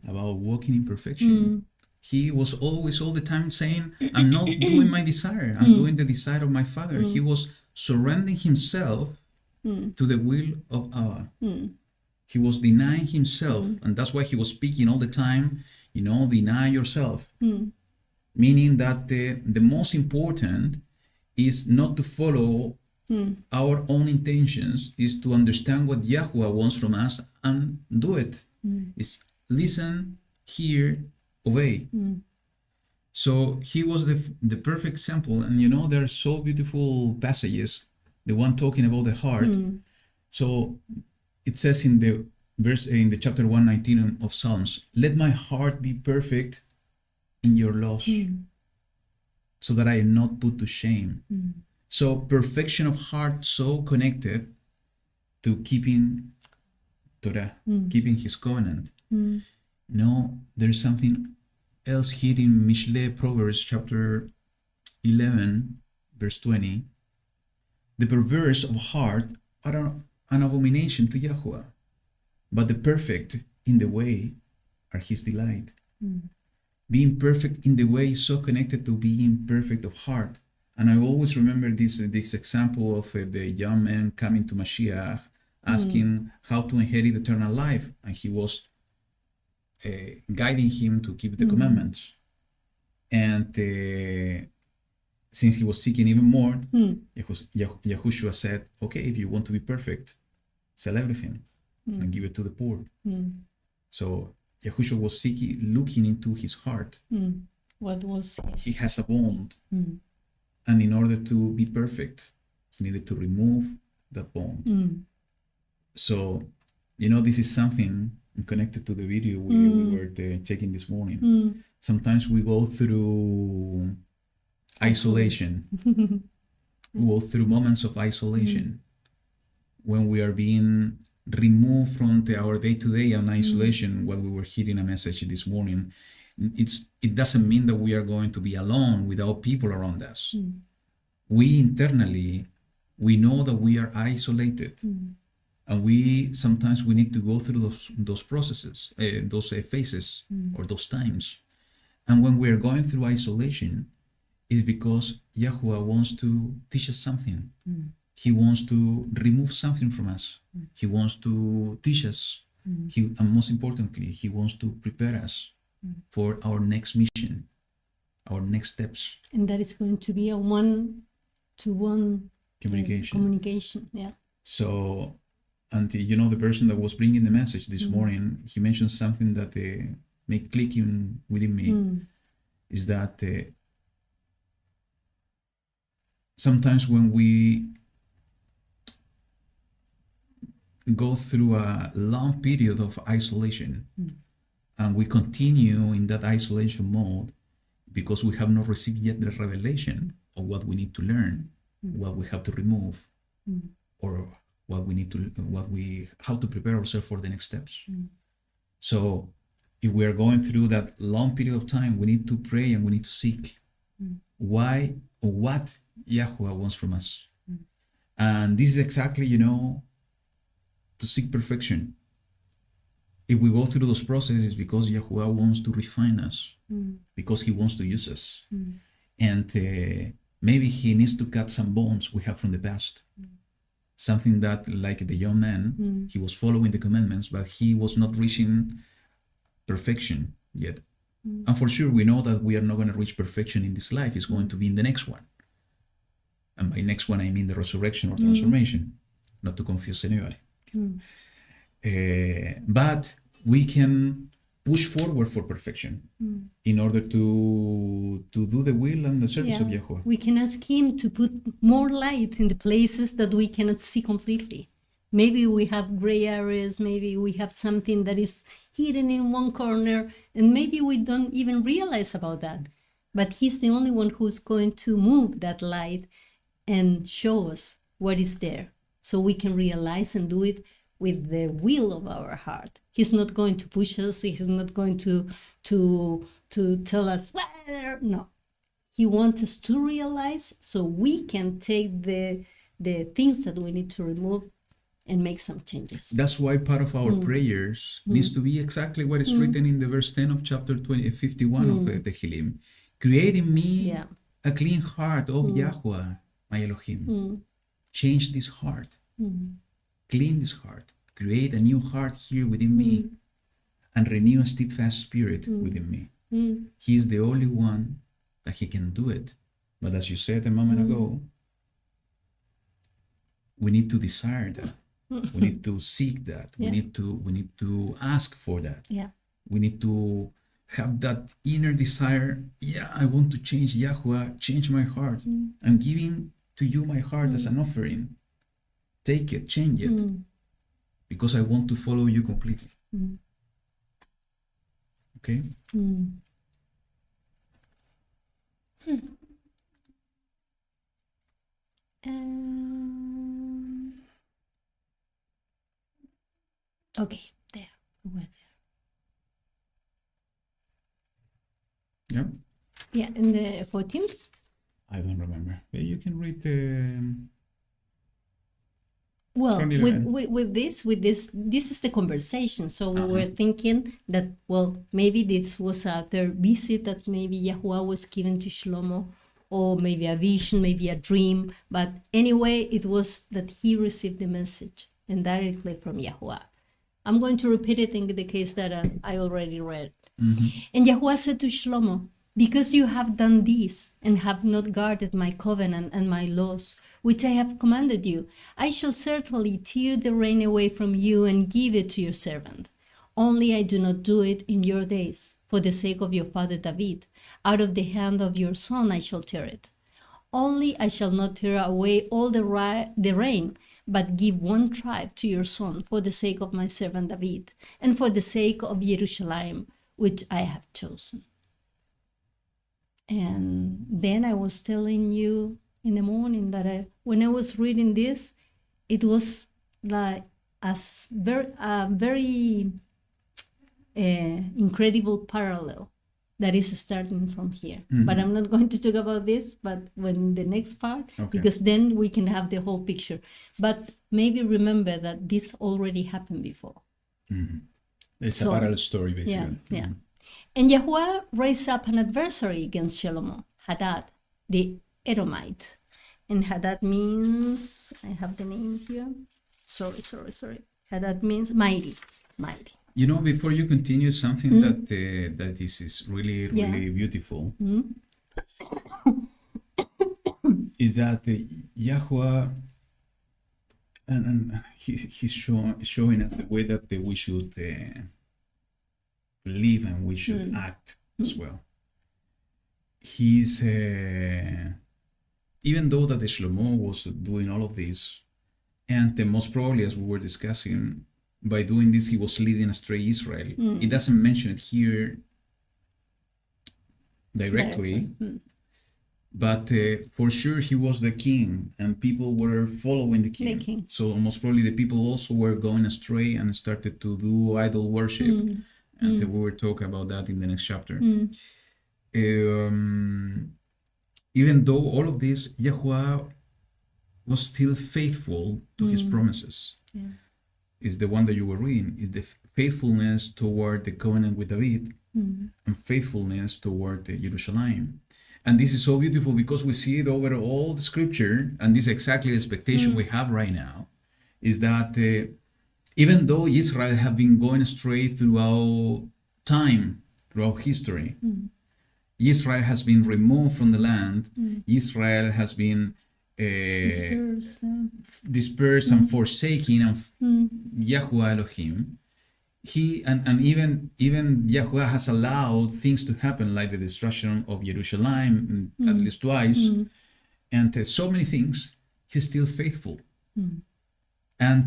about walking in perfection. He was always, all the time saying, I'm not doing my desire, I'm doing the desire of my Father. He was surrendering himself to the will of Allah. He was denying himself, and that's why he was speaking all the time, deny yourself. Meaning that the most important is not to follow our own intentions, is to understand what YaHuWaH wants from us and do it. It's listen, hear, obey. So he was the perfect example. And there are so beautiful passages, the one talking about the heart. So it says in the verse, in the chapter 119 of Psalms, let my heart be perfect in your laws, so that I am not put to shame. So perfection of heart, so connected to keeping Torah, keeping his covenant. There's something else here in Mishle, Proverbs chapter 11, verse 20. The perverse of heart are an abomination to YaHuWaH, but the perfect in the way are his delight. Being perfect in the way is so connected to being perfect of heart. And I always remember this example of the young man coming to Mashiach, asking how to inherit eternal life. And he was guiding him to keep the commandments. And since he was seeking even more, Yahushua said, okay, if you want to be perfect, sell everything and give it to the poor. So Yahushua was looking into his heart. What was his? He has a bond. And in order to be perfect, he needed to remove that bond. So, this is something connected to the video we were checking this morning. Sometimes we go through isolation. We go through moments of isolation when we are being removed from our day-to-day and isolation. While we were hearing a message this morning, it doesn't mean that we are going to be alone without people around us. We internally, we know that we are isolated. And we sometimes we need to go through those processes, those phases or those times. And when we are going through isolation, it's because YaHuWaH wants to teach us something. He wants to remove something from us. He wants to teach us. And most importantly, he wants to prepare us for our next mission, our next steps. And that is going to be a one-to-one communication. Yeah. So, and the person that was bringing the message this morning, he mentioned something that made clicking within me, is that sometimes when we go through a long period of isolation and we continue in that isolation mode because we have not received yet the revelation of what we need to learn, what we have to remove, or how to prepare ourselves for the next steps. So if we are going through that long period of time, we need to pray and we need to seek why or what YaHuWaH wants from us. And this is exactly, to seek perfection. If we go through those processes, because YaHuWaH wants to refine us, because he wants to use us. And maybe he needs to cut some bones we have from the past. Something that, like the young man, he was following the commandments, but he was not reaching perfection yet. And for sure, we know that we are not going to reach perfection in this life. It's going to be in the next one. And by next one, I mean the resurrection or transformation, not to confuse anybody. But we can push forward for perfection in order to do the will and the service of YaHuWaH. We can ask him to put more light in the places that we cannot see completely. Maybe we have gray areas, maybe we have something that is hidden in one corner, and maybe we don't even realize about that. But he's the only one who's going to move that light and show us what is there, so we can realize and do it with the will of our heart. He's not going to push us. He's not going to tell us, well, no. He wants us to realize so we can take the things that we need to remove and make some changes. That's why part of our prayers needs to be exactly what is written in the verse 10 of chapter 51 of the Tehillim. Create in me a clean heart of YaHuWaH, my Elohim. Change this heart. Clean this heart. Create a new heart here within me. And renew a steadfast spirit within me. He is the only one that he can do it. But as you said a moment ago, we need to desire that. We need to seek that. We need to ask for that. We need to have that inner desire. I want to change. YaHuWaH, change my heart. I'm giving to you my heart as an offering. Take it, change it, because I want to follow you completely. Okay? Okay, there. We were there. Yeah? Yeah, and the 14th? I don't remember. You can read the... Well, with this is the conversation. So we were thinking that, well, maybe this was a third visit that maybe YaHuWaH was given to Shlomo, or maybe a vision, maybe a dream. But anyway, it was that he received the message and directly from YaHuWaH. I'm going to repeat it in the case that I already read. And YaHuWaH said to Shlomo, because you have done this and have not guarded my covenant and my laws, which I have commanded you, I shall certainly tear the rain away from you and give it to your servant. Only I do not do it in your days, for the sake of your father David. Out of the hand of your son I shall tear it. Only I shall not tear away all the rain, but give one tribe to your son for the sake of my servant David, and for the sake of Jerusalem, which I have chosen. And then I was telling you in the morning that when I was reading this, it was like a very incredible parallel, that is starting from here. But I'm not going to talk about this, but when the next part, Okay. because then we can have the whole picture. But maybe remember that this already happened before. It's So- a parallel story, Yeah, basically. yeah. And YaHuWaH raised up an adversary against Shlomo, Hadad, the Edomite. And Hadad means, I have the name here. Sorry. Hadad means mighty. You know, before you continue, something that this is really, Yeah. really beautiful is that YaHuWaH, and he's showing us the way that we should live and we should act as well. He's, even though that the Shlomo was doing all of this, and most probably, as we were discussing, by doing this, he was leading astray Israel. It doesn't mention it here directly, but for sure he was the king, and people were following the king. The king. So most probably the people also were going astray and started to do idol worship. And we will talk about that in the next chapter. Even though all of this, YaHuWaH was still faithful to his promises. Is the one that you were reading, is the faithfulness toward the covenant with David and faithfulness toward the Jerusalem. And this is so beautiful because we see it over all the scripture, and this is exactly the expectation we have right now, is that even though Israel have been going astray throughout time, throughout history, Israel has been removed from the land, Israel has been dispersed and forsaken of YaHuWaH Elohim. He and even YaHuWaH has allowed things to happen, like the destruction of Jerusalem at least twice, and so many things. He's still faithful, and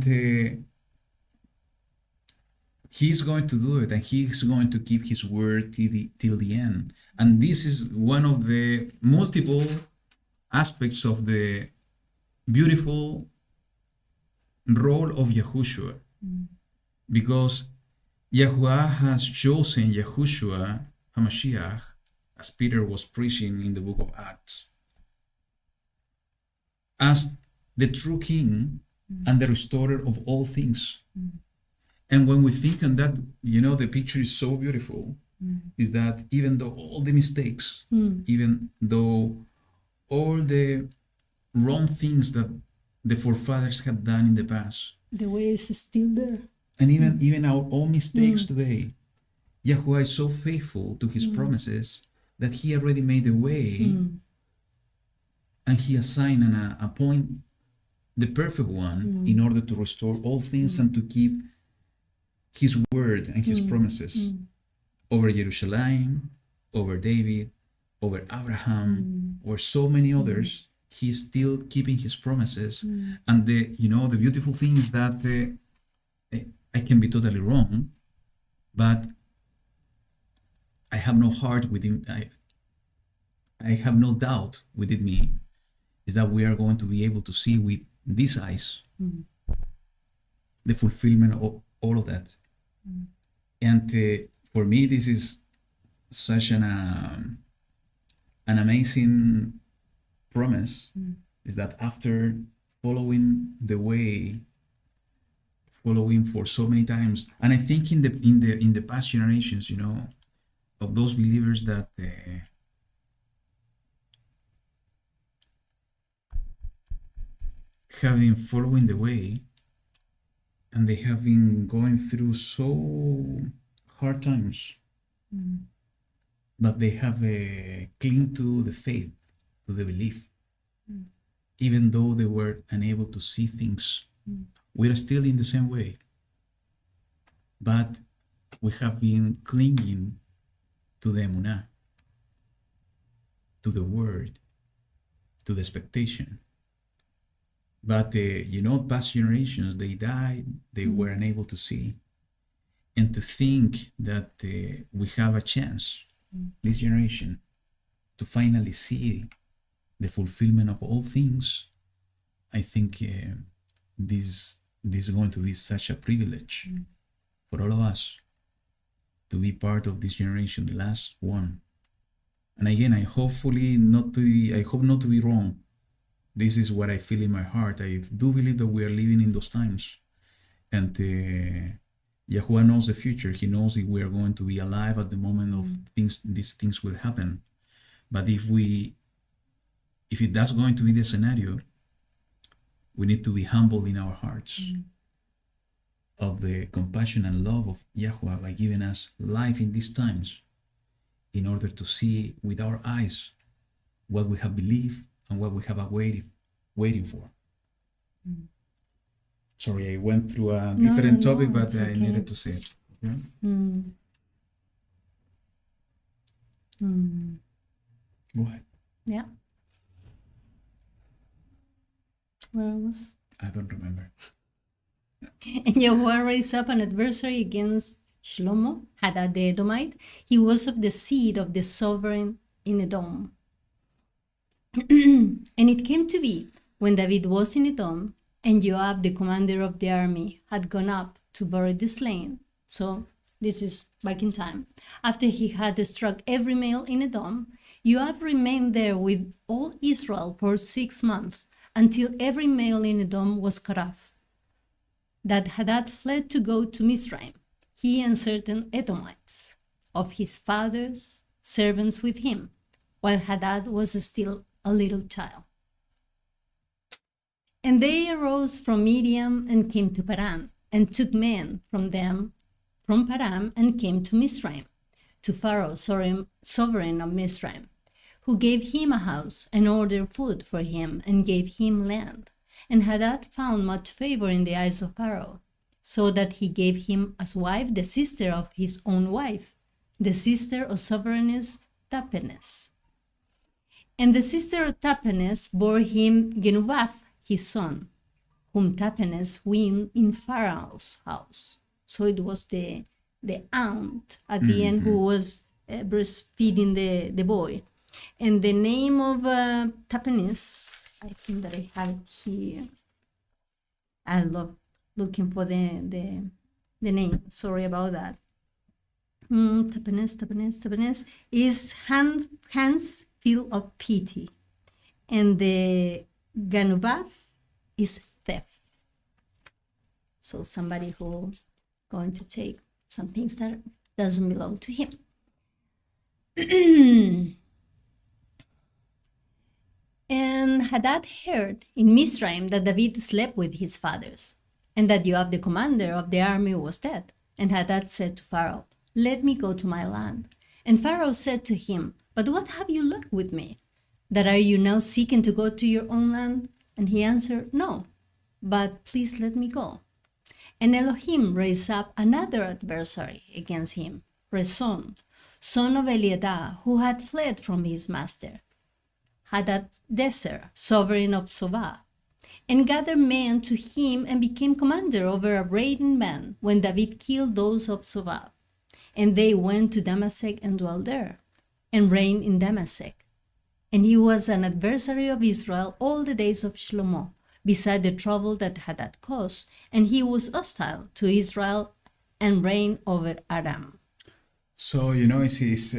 he's going to do it, and he's going to keep his word till the end. And this is one of the multiple aspects of the beautiful role of Yahushua, because YaHuWaH has chosen Yahushua HaMashiach, as Peter was preaching in the book of Acts, as the true king and the restorer of all things. And when we think on that, you know, the picture is so beautiful, is that even though all the mistakes, even though all the wrong things that the forefathers had done in the past, The way is still there. and even our own mistakes today, YaHuWaH is so faithful to his promises that he already made a way, and he assigned and appoint the perfect one in order to restore all things and to keep his word and his promises over Jerusalem, over David, over Abraham, or so many others. He's still keeping his promises. And the beautiful thing is that I can be totally wrong, but I have no heart within. I have no doubt within me is that we are going to be able to see with these eyes the fulfillment of all of that. And for me, this is such an amazing promise, is that after following the way, following for so many times, and I think in the past generations, of those believers that have been following the way, and they have been going through so hard times, but they have clung to the faith, to the belief, even though they were unable to see things. We are still in the same way, but we have been clinging to the emunah, to the word, to the expectation. But past generations, they died, they were unable to see. And to think that we have a chance, this generation, to finally see the fulfillment of all things, I think this is going to be such a privilege for all of us to be part of this generation, the last one, And again, I hope not to be wrong. This is what I feel in my heart. I do believe that we are living in those times, and YaHuWaH knows the future. He knows if we are going to be alive at the moment of these things will happen. But if that's going to be the scenario, we need to be humble in our hearts of the compassion and love of YaHuWaH by giving us life in these times, in order to see with our eyes what we have believed and what we have waiting for. Sorry, I went through a different topic, but it's I okay. needed to say it. Okay? Go ahead. Yeah. Where I was? I don't remember. And YaHuWaH raised up an adversary against Shlomo, Hadad the Edomite. He was of the seed of the sovereign in Edom. And it came to be, when David was in Edom, and Joab, the commander of the army, had gone up to bury the slain. So this is back in time. After he had struck every male in Edom, Joab remained there with all Israel for 6 months, until every male in Edom was cut off. That Hadad fled to go to Mizraim, he and certain Edomites of his father's servants with him, while Hadad was still a little child. And they arose from Midian and came to Paran, and took men from them from Paran, and came to Mizraim, to Pharaoh, sovereign of Mizraim, who gave him a house and ordered food for him and gave him land. And Hadad found much favor in the eyes of Pharaoh, so that he gave him as wife the sister of his own wife, the sister of sovereigness Tahpenes. And the sister of Tahpenes bore him Genubath, his son, whom Tahpenes weaned in Pharaoh's house. So it was the aunt at the end who was breastfeeding the boy. And the name of Tahpenes, I think that I have it here. I love looking for the name. Sorry about that. Tahpenes is hands full of pity. And the Ganubath is theft. So somebody who going to take some things that doesn't belong to him. And Hadad heard in Mizraim that David slept with his fathers, and that Joab, the commander of the army, was dead. And Hadad said to Pharaoh, "Let me go to my land." And Pharaoh said to him, "But what have you lacked with me? That are you now seeking to go to your own land?" And he answered, "No, but please let me go." And Elohim raised up another adversary against him, Rezon, son of Eliada, who had fled from his master, Hadadezer, sovereign of Sobah, and gathered men to him and became commander over a raiding band when David killed those of Sobah. And they went to Damascus and dwelt there, and reigned in Damascus. And he was an adversary of Israel all the days of Shlomo, beside the trouble that Hadad caused, and he was hostile to Israel and reigned over Aram. So, it's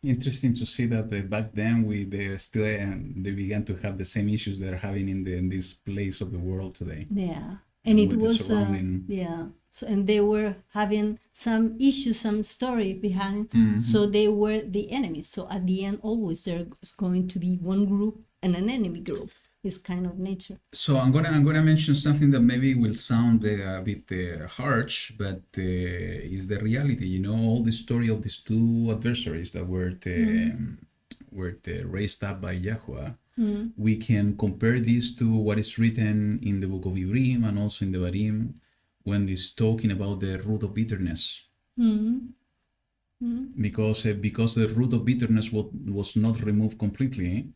interesting to see that back then they began to have the same issues they're having in this place of the world today. Yeah, and it With the was surrounding- So, and they were having some issues, some story behind. So they were the enemies. So at the end, always there's going to be one group and an enemy group. It's kind of nature. So I'm gonna mention something that maybe will sound a bit harsh, but is the reality. All the story of these two adversaries that were raised up by YaHuWaH. We can compare this to what is written in the book of Ivrim and also in the Barim, when it's talking about the root of bitterness. Because the root of bitterness was not removed completely,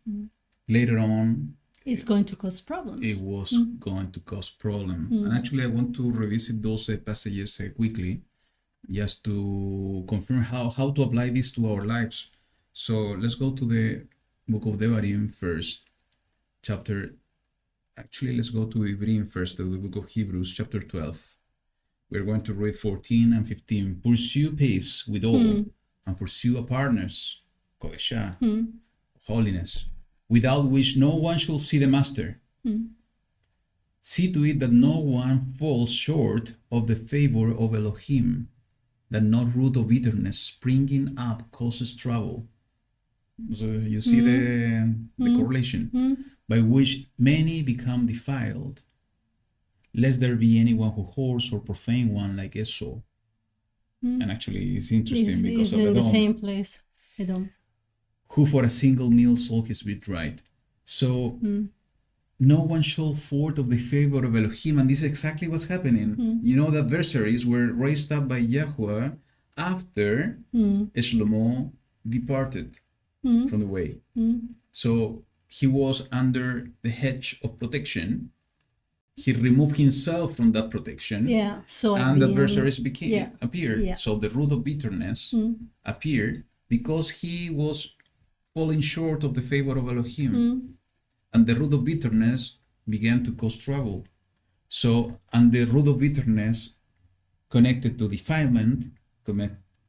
later on It's going to cause problems. it was going to cause problem. And actually I want to revisit those passages quickly, just to confirm how to apply this to our lives. So let's go to the book of Devarim first, let's go to Ivrim first, to the book of Hebrews, chapter 12. We're going to read 14 and 15. Pursue peace with all, and pursue a partner's Kodeshah, holiness, without which no one shall see the Master. See to it that no one falls short of the favor of Elohim, that no root of bitterness springing up causes trouble. So you see the correlation, by which many become defiled, lest there be anyone who whores or profane one like Esau. And actually it's interesting because It's of in the Edom, same place. Edom. who for a single meal sold his birthright. So no one shall forth of the favor of Elohim, and this is exactly what's happening. You know, the adversaries were raised up by YaHuWaH after Shlomo departed from the way. So he was under the hedge of protection. He removed himself from that protection. Yeah. So And the adversaries appeared. Yeah. So the root of bitterness appeared because he was falling short of the favor of Elohim. And the root of bitterness began to cause trouble. So, and the root of bitterness connected to defilement,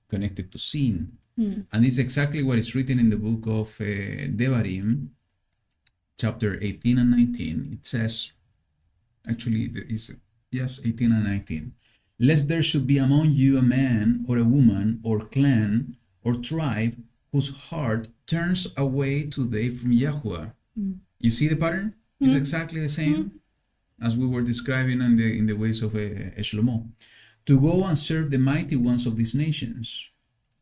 connected to sin. And it's exactly what is written in the book of Devarim, chapter 18 and 19. It says, actually, there is, 18 and 19. Lest there should be among you a man or a woman or clan or tribe whose heart turns away today from YaHuWaH. You see the pattern? It's exactly the same as we were describing in the ways of Shlomo. To go and serve the mighty ones of these nations,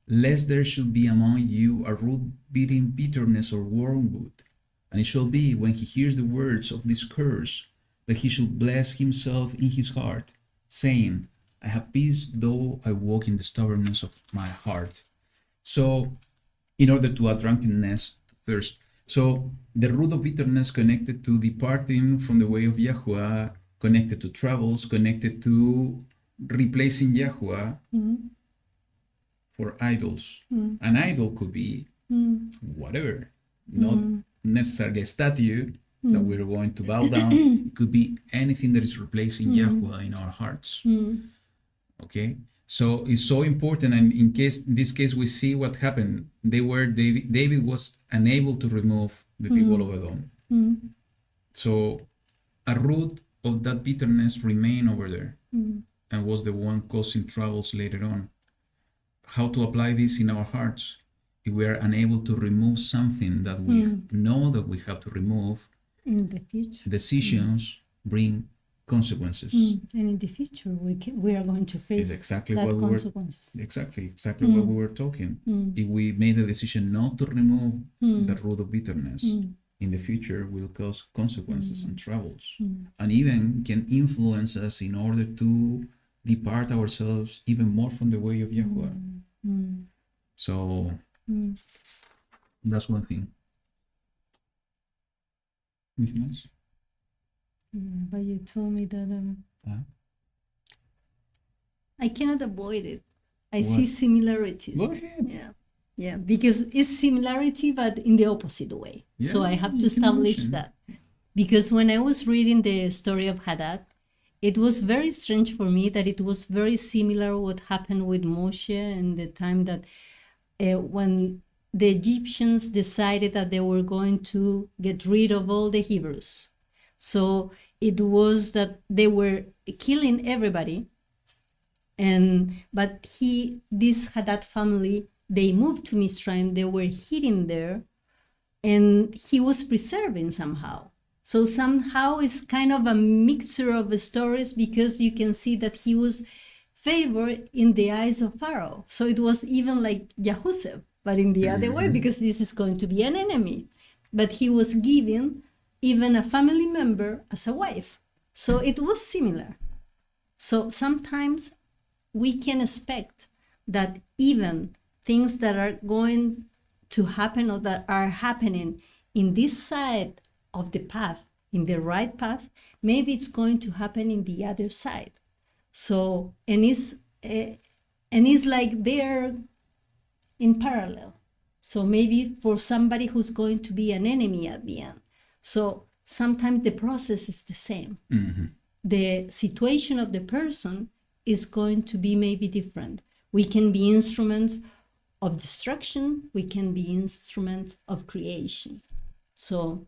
lest there should be among you a root-beating bitterness or wormwood. And it shall be, when he hears the words of this curse, that he should bless himself in his heart, saying, I have peace though I walk in the stubbornness of my heart. So, in order to add drunkenness, thirst. So, the root of bitterness connected to departing from the way of YaHuWaH, connected to troubles, connected to replacing YaHuWaH for idols. An idol could be whatever, not necessarily a statue that we're going to bow down. It could be anything that is replacing YaHuWaH in our hearts. Okay, so it's so important, and in this case we see what happened. David was unable to remove the people of Edom. So a root of that bitterness remained over there and was the one causing troubles later on. How to apply this in our hearts? If we are unable to remove something that we know that we have to remove, in the future, decisions bring consequences. And in the future, we are going to face It's exactly that what consequence. exactly what we were talking. If we made the decision not to remove the root of bitterness, in the future will cause consequences and troubles, and even can influence us in order to depart ourselves even more from the way of YaHuWaH. So that's one thing. Anything else? Yeah, but you told me that Huh? I cannot avoid it. I What? see similarities. Go ahead. Yeah, because it's similarity, but in the opposite way. So Yeah, I have to you can establish mention. that. Because when I was reading the story of Hadad, it was very strange for me that it was very similar what happened with Moshe and the time that when the Egyptians decided that they were going to get rid of all the Hebrews. So it was that they were killing everybody. But this Hadad family, they moved to Mitzrayim, they were hidden there, and he was preserving somehow. So somehow it's kind of a mixture of stories, because you can see that he was favored in the eyes of Pharaoh. So it was even like Yahusef, but in the other way, because this is going to be an enemy. But he was given even a family member as a wife. So it was similar. So sometimes we can expect that even things that are going to happen or that are happening in this side of the path, in the right path, maybe it's going to happen in the other side. So, and it's like they're in parallel. So maybe for somebody who's going to be an enemy at the end. So sometimes the process is the same. The situation of the person is going to be maybe different. We can be instruments of destruction, we can be instrument of creation. So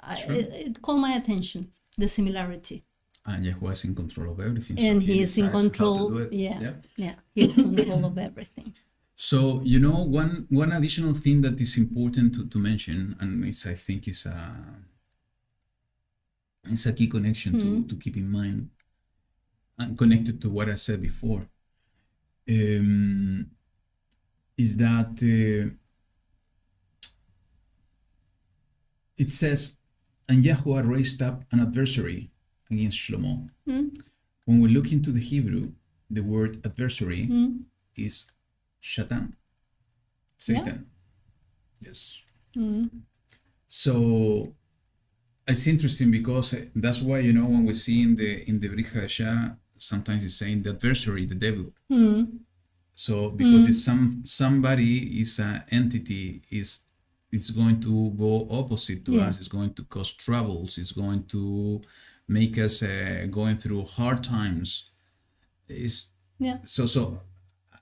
it caught my attention, the similarity. And YaHuWaH is in control of everything. And so he is in decides how to control. do it. Yeah, he's in control of everything. So, one additional thing that is important to mention, and I think is a key connection to keep in mind, and connected to what I said before, is that it says, and YaHuWaH raised up an adversary against Shlomo. When we look into the Hebrew, the word adversary is Shatan, Satan. Yes. So it's interesting because that's why, when we see in the Brit Hadashah, sometimes it's saying the adversary, the devil. So because it's somebody is an entity, it's going to go opposite to us. It's going to cause troubles. It's going to make us going through hard times. So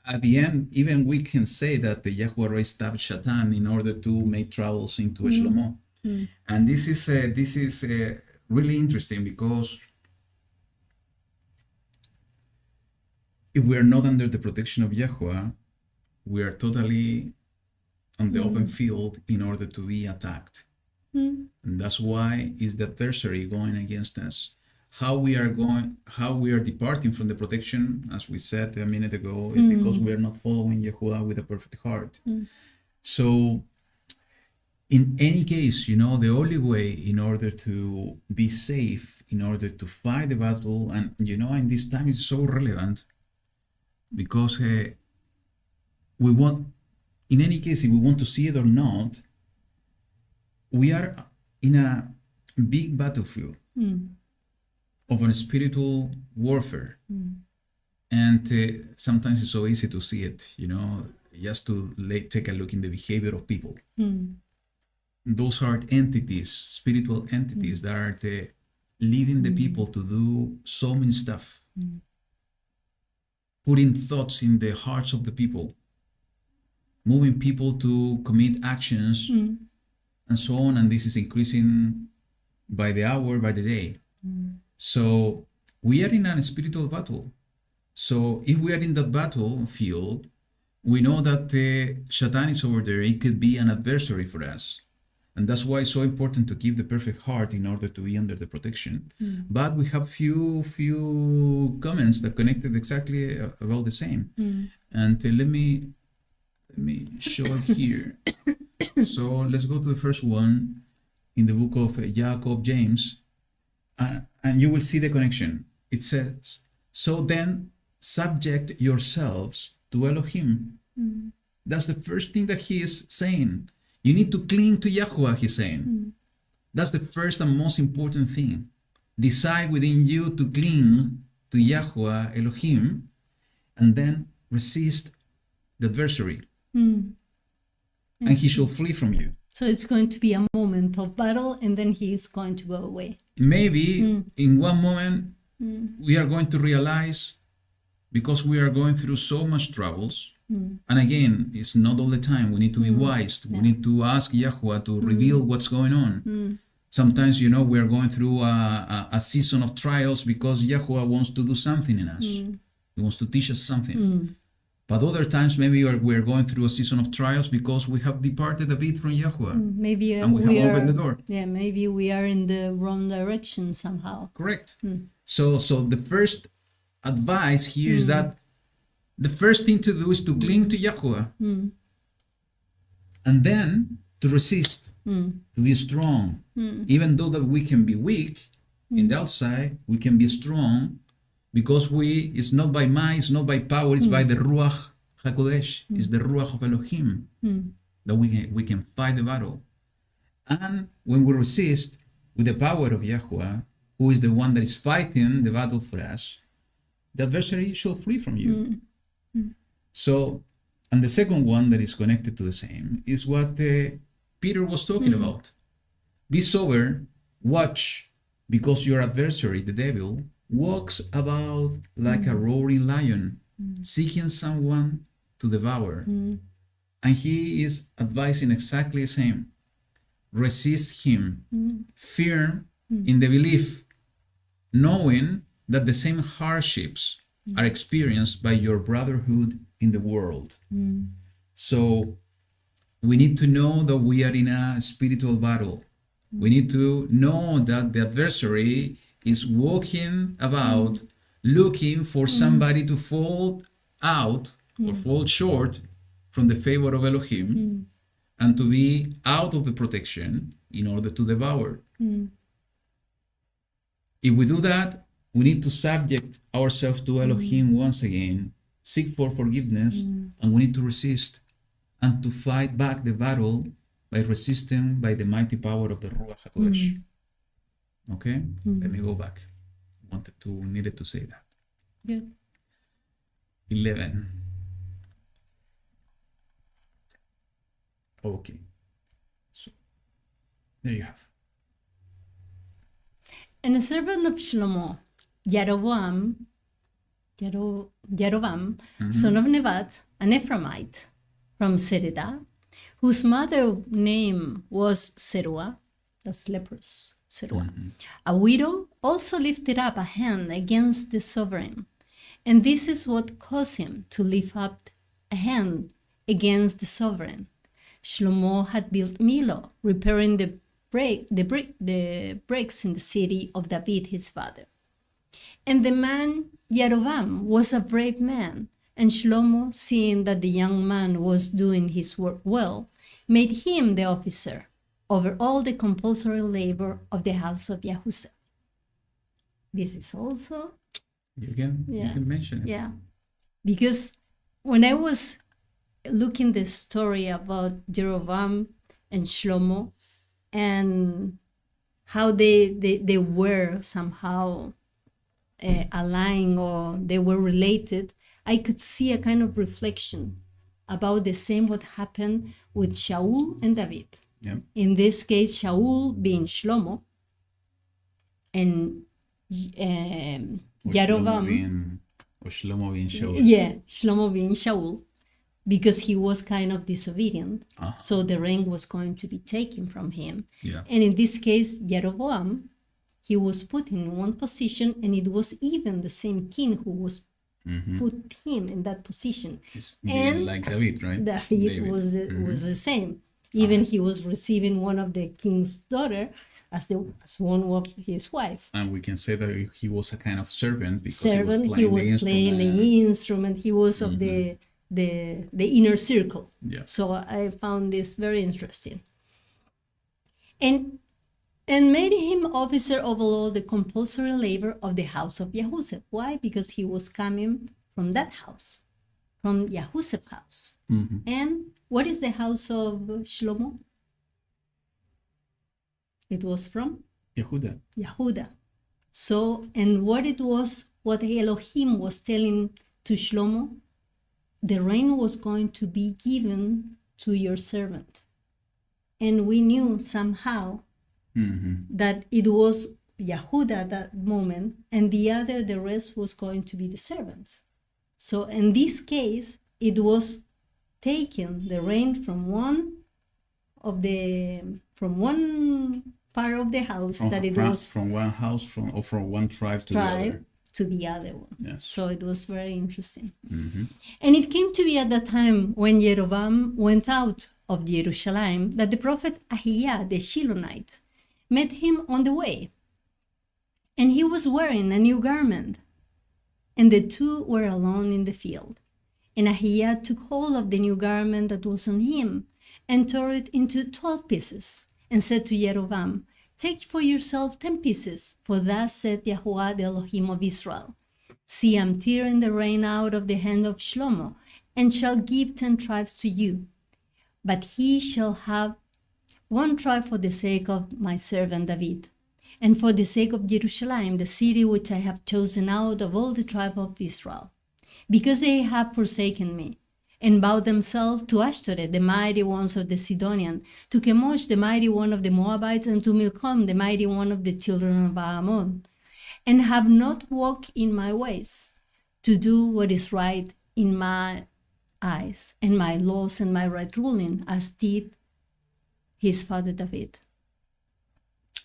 at the end, even we can say that the YaHuWaH raised up Shatan in order to make troubles into Shlomo. And this is really interesting because if we are not under the protection of YaHuWaH, we are totally on the open field in order to be attacked. And that's why is the adversary going against us. How we are departing from the protection, as we said a minute ago, is because we are not following YaHuWaH with a perfect heart. So in any case, the only way in order to be safe, in order to fight the battle, and in this time is so relevant because we want, in any case, if we want to see it or not, we are in a big battlefield of a spiritual warfare. And sometimes it's so easy to see it, just to take a look in the behavior of people. Those are entities, spiritual entities that are leading the people to do so many stuff, putting thoughts in the hearts of the people, moving people to commit actions, and so on. And this is increasing by the hour, by the day. So we are in a spiritual battle. So if we are in that battlefield, we know that Shatan is over there. It could be an adversary for us. And that's why it's so important to keep the perfect heart in order to be under the protection. But we have few comments that connected exactly about the same. And let me show it here. So let's go to the first one in the book of Jacob, James, and you will see the connection. It says, so then subject yourselves to Elohim. That's the first thing that he is saying. You need to cling to YaHuWaH, he's saying. That's the first and most important thing. Decide within you to cling to YaHuWaH, Elohim, and then resist the adversary. And he shall flee from you. So it's going to be a moment of battle and then he is going to go away. Maybe in one moment we are going to realize, because we are going through so much troubles, and again, it's not all the time. We need to be wise. We need to ask YaHuWaH to reveal what's going on. Sometimes, we are going through a season of trials because YaHuWaH wants to do something in us. He wants to teach us something. But other times, maybe we're going through a season of trials because we have departed a bit from YaHuWaH. Maybe and we have opened the door. Yeah, maybe we are in the wrong direction somehow. Correct. So the first advice here is that the first thing to do is to cling to YaHuWaH. And then to resist, to be strong. Even though that we can be weak in the outside, we can be strong because it's not by might, it's not by power, it's by the Ruach HaKodesh. It's the Ruach of Elohim that we can fight the battle. And when we resist with the power of YaHuWaH, who is the one that is fighting the battle for us, the adversary shall flee from you. So, and the second one that is connected to the same is what Peter was talking about. Be sober, watch, because your adversary, the devil, walks about like a roaring lion, seeking someone to devour. And he is advising exactly the same. Resist him, firm in the belief, knowing that the same hardships are experienced by your brotherhood in the world. So we need to know that we are in a spiritual battle. We need to know that the adversary is walking about looking for somebody to fall out or fall short from the favor of Elohim and to be out of the protection in order to devour. If we do that, we need to subject ourselves to Elohim once again, seek for forgiveness, and we need to resist and to fight back the battle by resisting by the mighty power of the Ruach HaKodesh. Okay? Let me go back. Needed to say that. Good. 11. Okay. So, there you have. And a servant of Shlomo, Yarovam, son of Nevat, an Ephraimite from Sereda, whose mother name was Serua, that's leprous, Serua. A widow also lifted up a hand against the sovereign, and this is what caused him to lift up a hand against the sovereign. Shlomo had built Milo, repairing the breaks in the city of David his father. And the man Yarovam was a brave man, and Shlomo, seeing that the young man was doing his work well, made him the officer over all the compulsory labor of the house of YaHuWaH. This is also... You can mention it. Yeah, because when I was looking the story about Jerovam and Shlomo and how they were somehow aligned or they were related, I could see a kind of reflection about the same what happened with Shaul and David. Yeah. In this case, Shaul being Shlomo and Yarovam. Shlomo being Shaul. Yeah, Shlomo being Shaul, because he was kind of disobedient. So the reign was going to be taken from him. Yeah. And in this case, Jeroboam, he was put in one position, and it was even the same king who was put him in that position. And like David, right? David was the same. Even he was receiving one of the king's daughter as one of his wife. And we can say that he was a kind of servant because he was playing the instrument. He was of the inner circle. Yeah. So I found this very interesting. And made him officer of all the compulsory labor of the house of YaHuWaH. Why? Because he was coming from that house, from YaHuWaH's house. And what is the house of Shlomo? It was from Yehuda. So, and what Elohim was telling to Shlomo, the reign was going to be given to your servant. And we knew somehow that it was Yehuda at that moment, and the rest was going to be the servants. So in this case, it was taken the reign from one part of the house from one house from one tribe to the other. To the other one. Yes. So it was very interesting. And it came to be at the time when Jeroboam went out of Jerusalem that the prophet Ahijah the Shilonite met him on the way. And he was wearing a new garment. And the two were alone in the field. And Ahijah took hold of the new garment that was on him and tore it into 12 pieces and said to Jeroboam, "Take for yourself 10 pieces, for thus said YaHuWaH, the Elohim of Israel. See, I am tearing the reign out of the hand of Shlomo, and shall give 10 tribes to you. But he shall have 1 tribe for the sake of my servant David, and for the sake of Jerusalem, the city which I have chosen out of all the tribe of Israel, because they have forsaken me, and bowed themselves to Ashtoreth, the mighty ones of the Sidonian, to Chemosh, the mighty one of the Moabites, and to Milcom, the mighty one of the children of Ammon, and have not walked in my ways, to do what is right in eyes, and my laws and my right ruling, as did his father David.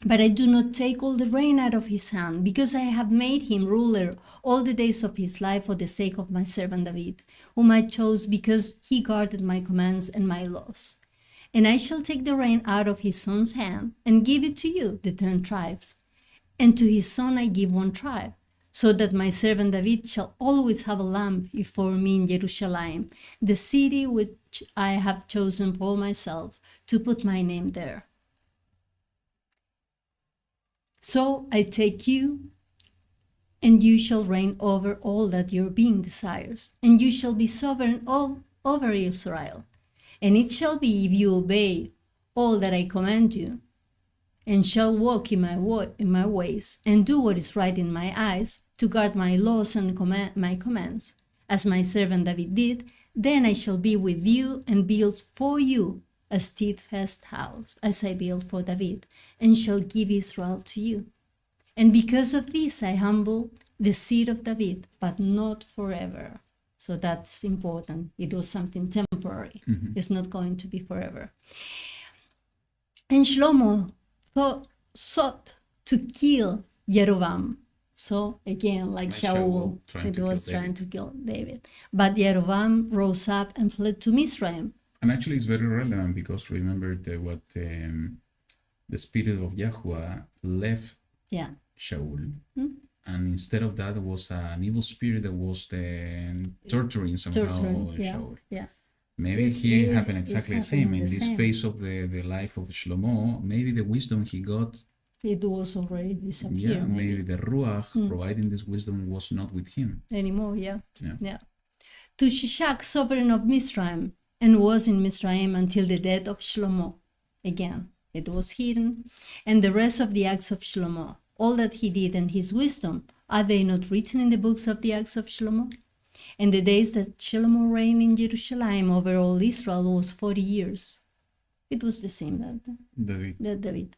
But I do not take all the reign out of his hand, because I have made him ruler all the days of his life for the sake of my servant David, whom I chose because he guarded my commands and my laws. And I shall take the reign out of his son's hand and give it to you, the 10 tribes. And to his son I give 1 tribe, so that my servant David shall always have a lamp before me in Jerusalem, the city which I have chosen for myself, to put my name there. So I take you, and you shall reign over all that your being desires, and you shall be sovereign over Israel. And it shall be, if you obey all that I command you, and shall walk in my ways, and do what is right in my eyes, to guard my laws and my commands, as my servant David did, then I shall be with you and build for you a steadfast house, as I built for David, and shall give Israel to you. And because of this I humble the seed of David, but not forever. So that's important. It was something temporary. It's not going to be forever. And Shlomo sought to kill Yerovam. So again, like Shaul, it was trying to kill David. But Yerovam rose up and fled to Mizraim. And actually, it's very relevant because remember what the spirit of YaHuWaH left Shaul. And instead of that, was an evil spirit that was torturing somehow Shaul. Maybe here it happened exactly the same. In this phase of the life of Shlomo, maybe the wisdom he got, it was already disappeared. Yeah, maybe the Ruach providing this wisdom was not with him anymore. To Shishak, sovereign of Mizraim, and was in Mizraim until the death of Shlomo. Again, it was hidden. And the rest of the acts of Shlomo, all that he did and his wisdom, are they not written in the books of the acts of Shlomo? And the days that Shlomo reigned in Jerusalem over all Israel was 40 years. It was the same that David.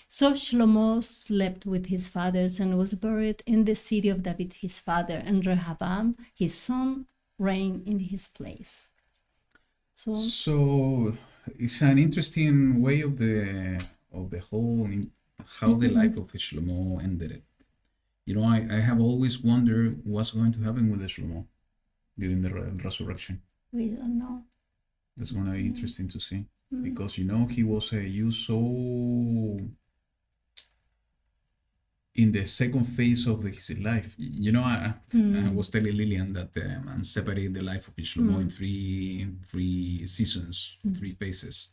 So Shlomo slept with his fathers and was buried in the city of David his father, and Rehoboam his son reigned in his place. So it's an interesting way of the whole how the life of Shlomo ended. You know, I have always wondered what's going to happen with Shlomo during the resurrection. We don't know. That's going to be interesting to see. Because, you know, he was used so in the second phase of his life. You know, I was telling Lillian that I'm separating the life of Shlomo in three seasons, 3 phases.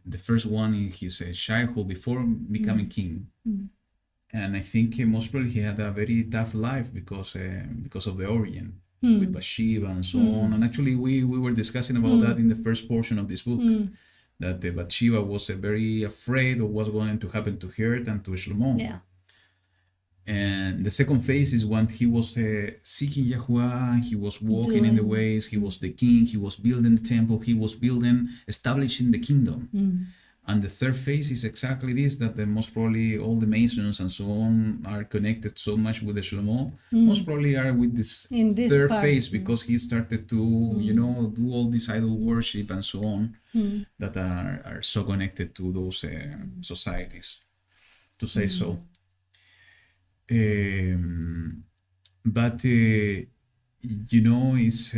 The first one in his childhood before becoming king. And I think most probably he had a very tough life because of the origin. With Bathsheba and so on. And actually we were discussing about that in the first portion of this book, that Bathsheba was very afraid of what's going to happen to her and to Shlomo. Yeah. And the second phase is when he was seeking YaHuWaH, he was walking in the ways, he was the king, he was building the temple, he was establishing the kingdom. And the third phase is exactly this, that most probably all the Masons and so on are connected so much with the Shlomo. Most probably are with this third phase, because he started to, you know, do all this idol worship and so on that are so connected to those societies, to say so. But you know, it's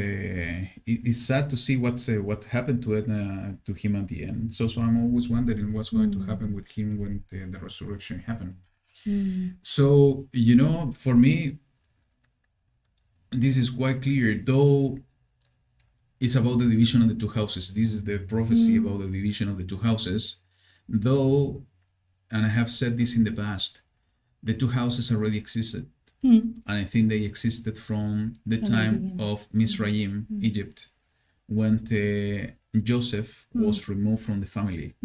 sad to see what happened to him at the end. So I'm always wondering what's going to happen with him when the resurrection happened. So, you know, for me, this is quite clear. Though it's about the division of the 2 houses. This is the prophecy about the division of the 2 houses. Though, and I have said this in the past, the 2 houses already existed. And I think they existed from the time of Mizraim, Egypt, when Joseph was removed from the family.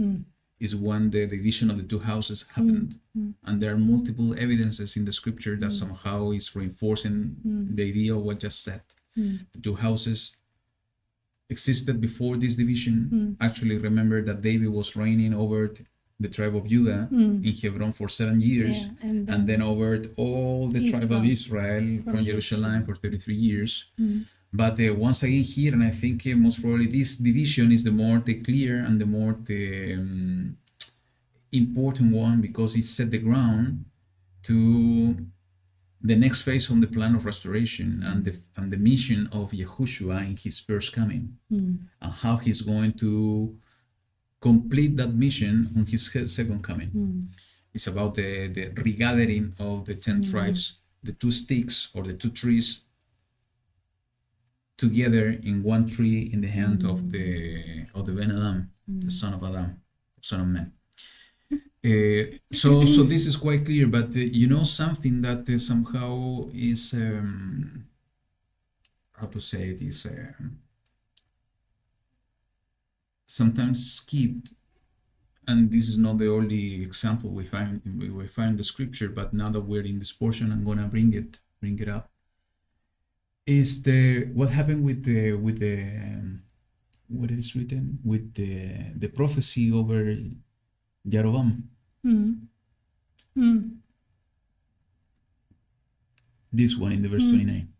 Is when the division of the 2 houses happened. And there are multiple evidences in the scripture that somehow is reinforcing the idea of what just said. The 2 houses existed before this division. Actually, remember that David was reigning over the tribe of Judah in Hebron for 7 years, and then over all the tribe of Israel from Jerusalem for 33 years. But once again here, and I think most probably this division is the clear and the more the important one, because it set the ground to the next phase on the plan of restoration and the mission of Yahushua in his first coming, and how he's going to complete that mission on his second coming. It's about the regathering of the 10 tribes, the two sticks or the two trees together in one tree in the hand of the Ben Adam, the son of Adam, son of man. So this is quite clear, but something that somehow is how to say it is sometimes skipped, and this is not the only example we find in the scripture, but now that we're in this portion, I'm gonna bring it up. Is what happened with the what is written with the prophecy over Jeroboam. This one in the verse 29.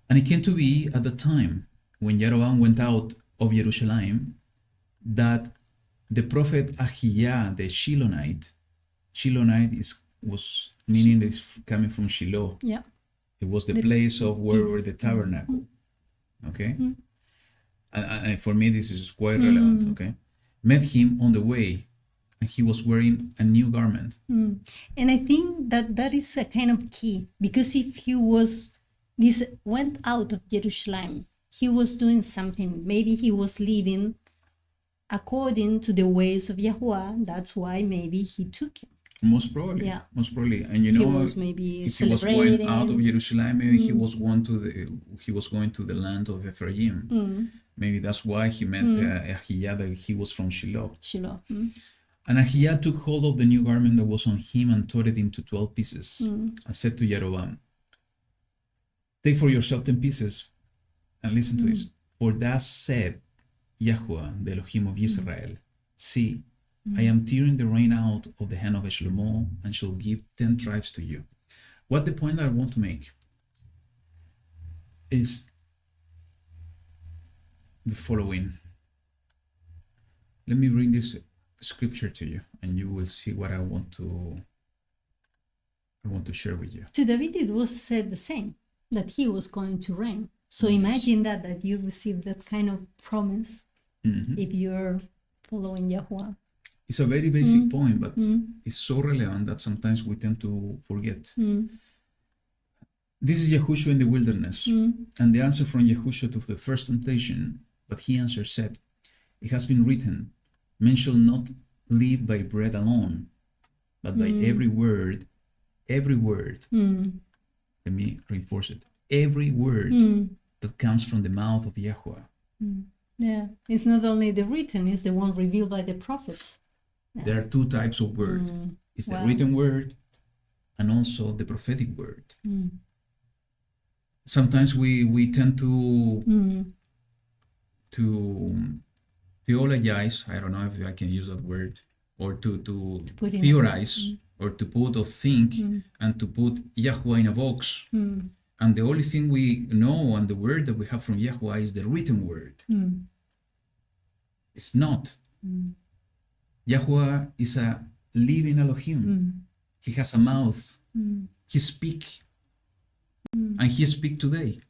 And it came to be at the time when Jeroboam went out of Jerusalem that the prophet Ahijah the Shilonite was meaning this coming from Shiloh. Yeah. It was the place of where were the tabernacle. Okay? And for me this is quite relevant, okay? Met him on the way, and he was wearing a new garment. And I think that is a kind of key, because if he went out of Jerusalem, he was doing something. Maybe he was living according to the ways of YaHuWaH. That's why maybe he took him. Most probably. And he was maybe if he was going out of Jerusalem, maybe he was going to the land of Ephraim. Maybe that's why he met Ahijah, that he was from Shiloh. And Ahijah took hold of the new garment that was on him and tore it into 12 pieces, and said to Jeroboam, take for yourself 10 pieces, and listen to this. For thus said YaHuWaH, the Elohim of Israel, see, I am tearing the reign out of the hand of Shlomo, and shall give 10 tribes to you. What the point I want to make is the following. Let me bring this scripture to you, and you will see what I want to share with you. To David it was said the same, that he was going to reign. So imagine that you receive that kind of promise if you're following YaHuWaH. It's a very basic point, but it's so relevant that sometimes we tend to forget. This is Yahushua in the wilderness, and the answer from Yahushua to the first temptation. But he answered, said, it has been written, men shall not live by bread alone, but by every word. Let me reinforce it. Every word that comes from the mouth of YaHuWaH. Yeah, it's not only the written, it's the one revealed by the prophets. Yeah. There are two types of word. It's the written word and also the prophetic word. Sometimes we tend to theologize, I don't know if I can use that word, or to theorize, or to put or think, and to put YaHuWaH in a box. And the only thing we know and the word that we have from YaHuWaH is the written word. It's not. YaHuWaH is a living Elohim. He has a mouth. He speaks. And he speaks today.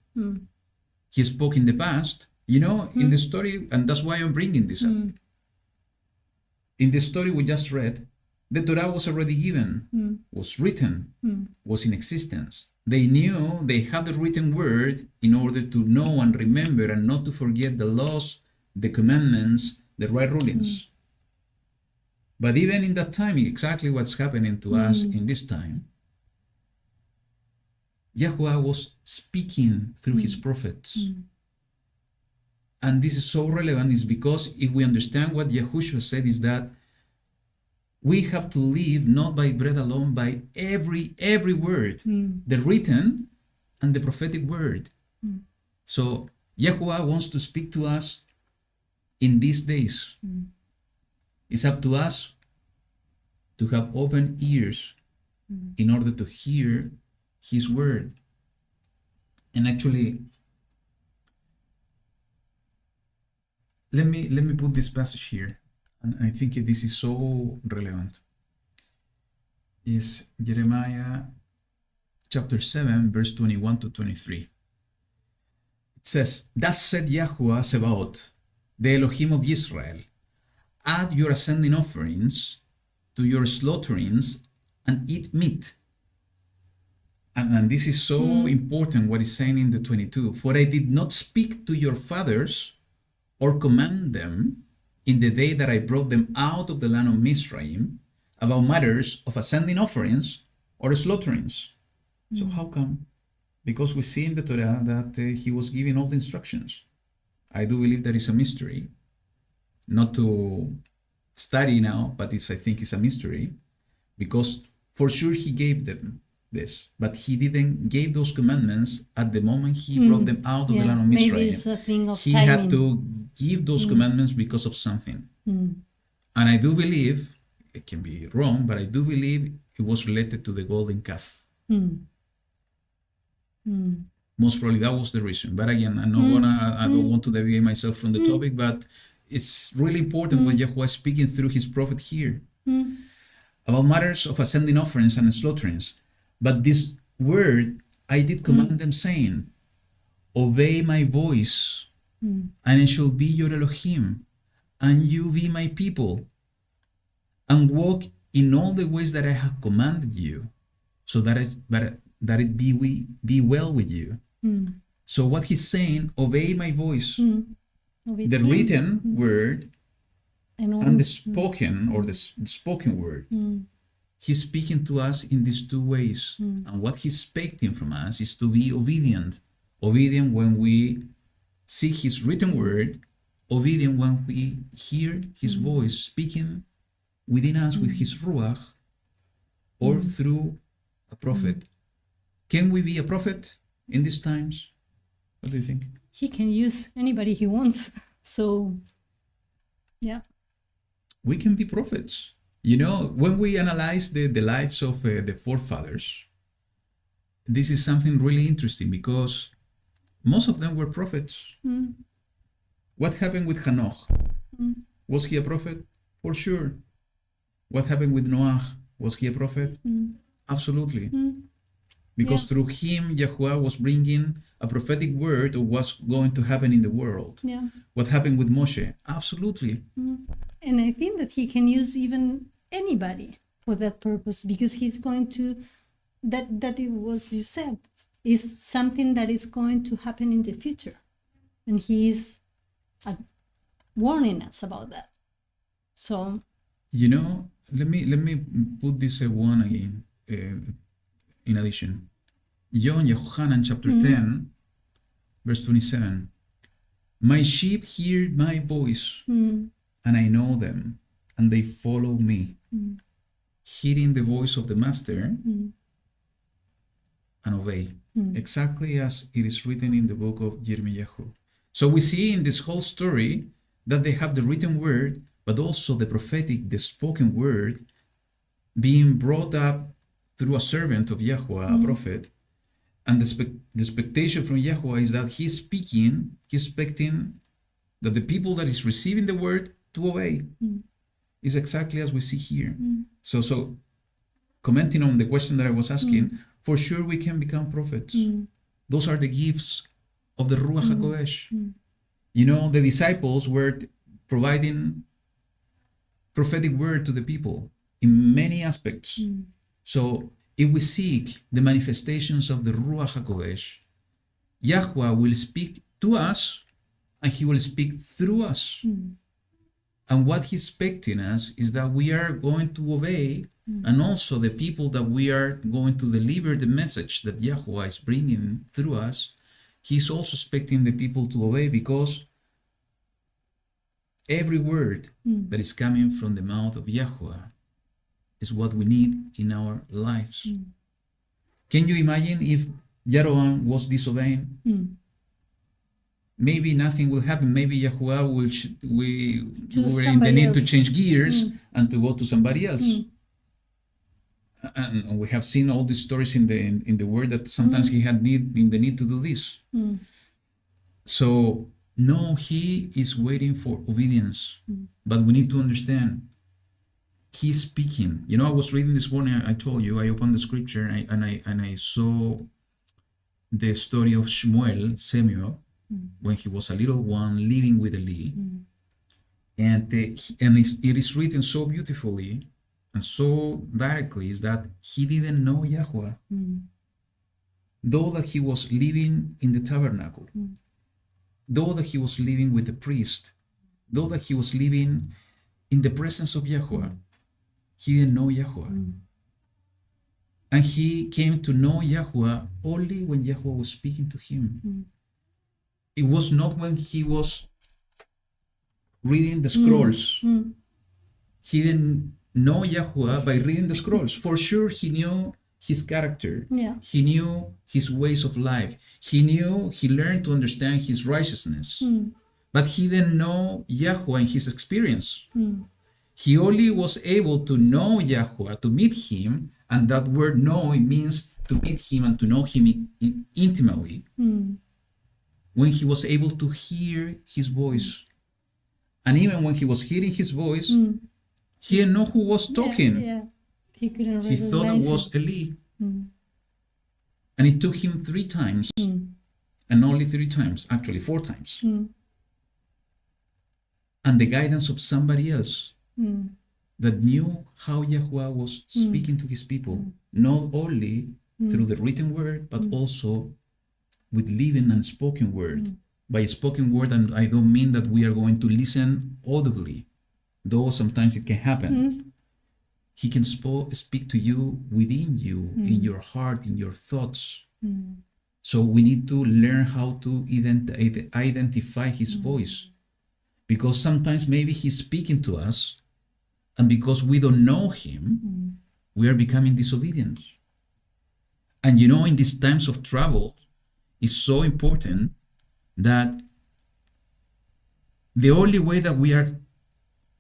He spoke in the past. In the story, and that's why I'm bringing this up. In the story we just read, the Torah was already given, was written, was in existence. They knew they had the written word in order to know and remember and not to forget the laws, the commandments, the right rulings. But even in that time, exactly what's happening to us in this time, YaHuWaH was speaking through his prophets. And this is so relevant is because if we understand what Yahushua said is that we have to live not by bread alone, by every word, the written and the prophetic word. So YaHuWaH wants to speak to us in these days. It's up to us to have open ears in order to hear his word. And actually, let me put this passage here, and I think this is so relevant. Is Jeremiah chapter 7, verse 21 to 23. It says, "Thus said YaHuWaH Sebaot, the Elohim of Israel, add your ascending offerings to your slaughterings and eat meat." And this is so important what is saying in the 22. "For I did not speak to your fathers or command them in the day that I brought them out of the land of Mizraim about matters of ascending offerings or slaughterings." So how come? Because we see in the Torah that he was giving all the instructions. I do believe that is a mystery. Not to study now, but I think it's a mystery. Because for sure he gave them this, but he didn't give those commandments at the moment he brought them out of the land of maybe Mizraim. it's a thing of He timing. had to give those commandments because of something. And I do believe, it can be wrong, but I do believe it was related to the golden calf. Most probably that was the reason. But again, I don't want to deviate myself from the topic, but it's really important what YaHuWaH is speaking through his prophet here. About matters of ascending offerings and slaughterings. "But this word I did command them, saying, Obey my voice, and I shall be your Elohim, and you be my people, and walk in all the ways that I have commanded you, so that it be well with you." So what he's saying, obey my voice, the written word and the spoken or the spoken word. He's speaking to us in these two ways. And what he's expecting from us is to be obedient. Obedient when we see his written word, obedient when we hear his voice speaking within us with his ruach or through a prophet. Can we be a prophet in these times? What do you think? He can use anybody he wants. So, yeah. We can be prophets. You know, when we analyze the lives of the forefathers, this is something really interesting because most of them were prophets. What happened with Hanoch? Was he a prophet? For sure. What happened with Noah? Was he a prophet? Absolutely. Because through him, YaHuWaH was bringing a prophetic word of what's going to happen in the world. Yeah. What happened with Moshe? Absolutely. And I think that he can use even anybody for that purpose, because he's going to, that it was, you said, is something that is going to happen in the future. And he's warning us about that. So, you know, let me put this one again. In addition, John Yohanan chapter 10, verse 27. "My sheep hear my voice, and I know them, and they follow me." Hearing the voice of the master and obey. Exactly as it is written in the book of Jeremiah. So we see in this whole story that they have the written word, but also the prophetic, the spoken word, being brought up through a servant of YaHuWaH, a prophet. And the expectation from YaHuWaH is that he's speaking, he's expecting that the people that is receiving the word to obey. Is exactly as we see here. So commenting on the question that I was asking, for sure we can become prophets. Those are the gifts of the Ruach HaKodesh. You know, the disciples were providing prophetic word to the people in many aspects. So if we seek the manifestations of the Ruach HaKodesh, YaHuWaH will speak to us and he will speak through us. And what he's expecting us is that we are going to obey, and also the people that we are going to deliver the message that YaHuWaH is bringing through us, he's also expecting the people to obey, because every word that is coming from the mouth of YaHuWaH is what we need in our lives. Can you imagine if Jeroboam was disobeying? Maybe nothing will happen. Maybe YaHuWaH we were in the need to change gears and to go to somebody else. And we have seen all these stories in the word that sometimes he had the need to do this. So No, he is waiting for obedience. But we need to understand, he's speaking. I was reading this morning, I told you, I opened the scripture and I saw the story of Samuel, when he was a little one living with Eli. And it is written so beautifully and so directly is that he didn't know YaHuWaH. Though that he was living in the tabernacle, though that he was living with the priest, though that he was living in the presence of YaHuWaH, he didn't know YaHuWaH. And he came to know YaHuWaH only when YaHuWaH was speaking to him. It was not when he was reading the scrolls. He didn't know YaHuWaH by reading the scrolls. For sure, he knew his character. Yeah. He knew his ways of life. He learned to understand his righteousness. But he didn't know YaHuWaH in his experience. He only was able to know YaHuWaH, to meet him, and that word know, it means to meet him and to know him intimately, when he was able to hear his voice. And even when he was hearing his voice, he didn't know who was talking. Yeah. He couldn't He thought it was Eli. And it took him 3 times, and only 3 times, actually 4 times. And the guidance of somebody else that knew how YaHuWaH was speaking to his people, not only through the written word, but also with living and spoken word. By spoken word, and I don't mean that we are going to listen audibly, though sometimes it can happen. He can speak to you within you, in your heart, in your thoughts. So we need to learn how to identify his voice, because sometimes maybe he's speaking to us, and because we don't know him, we are becoming disobedient. And in these times of trouble, it's so important that the only way that we are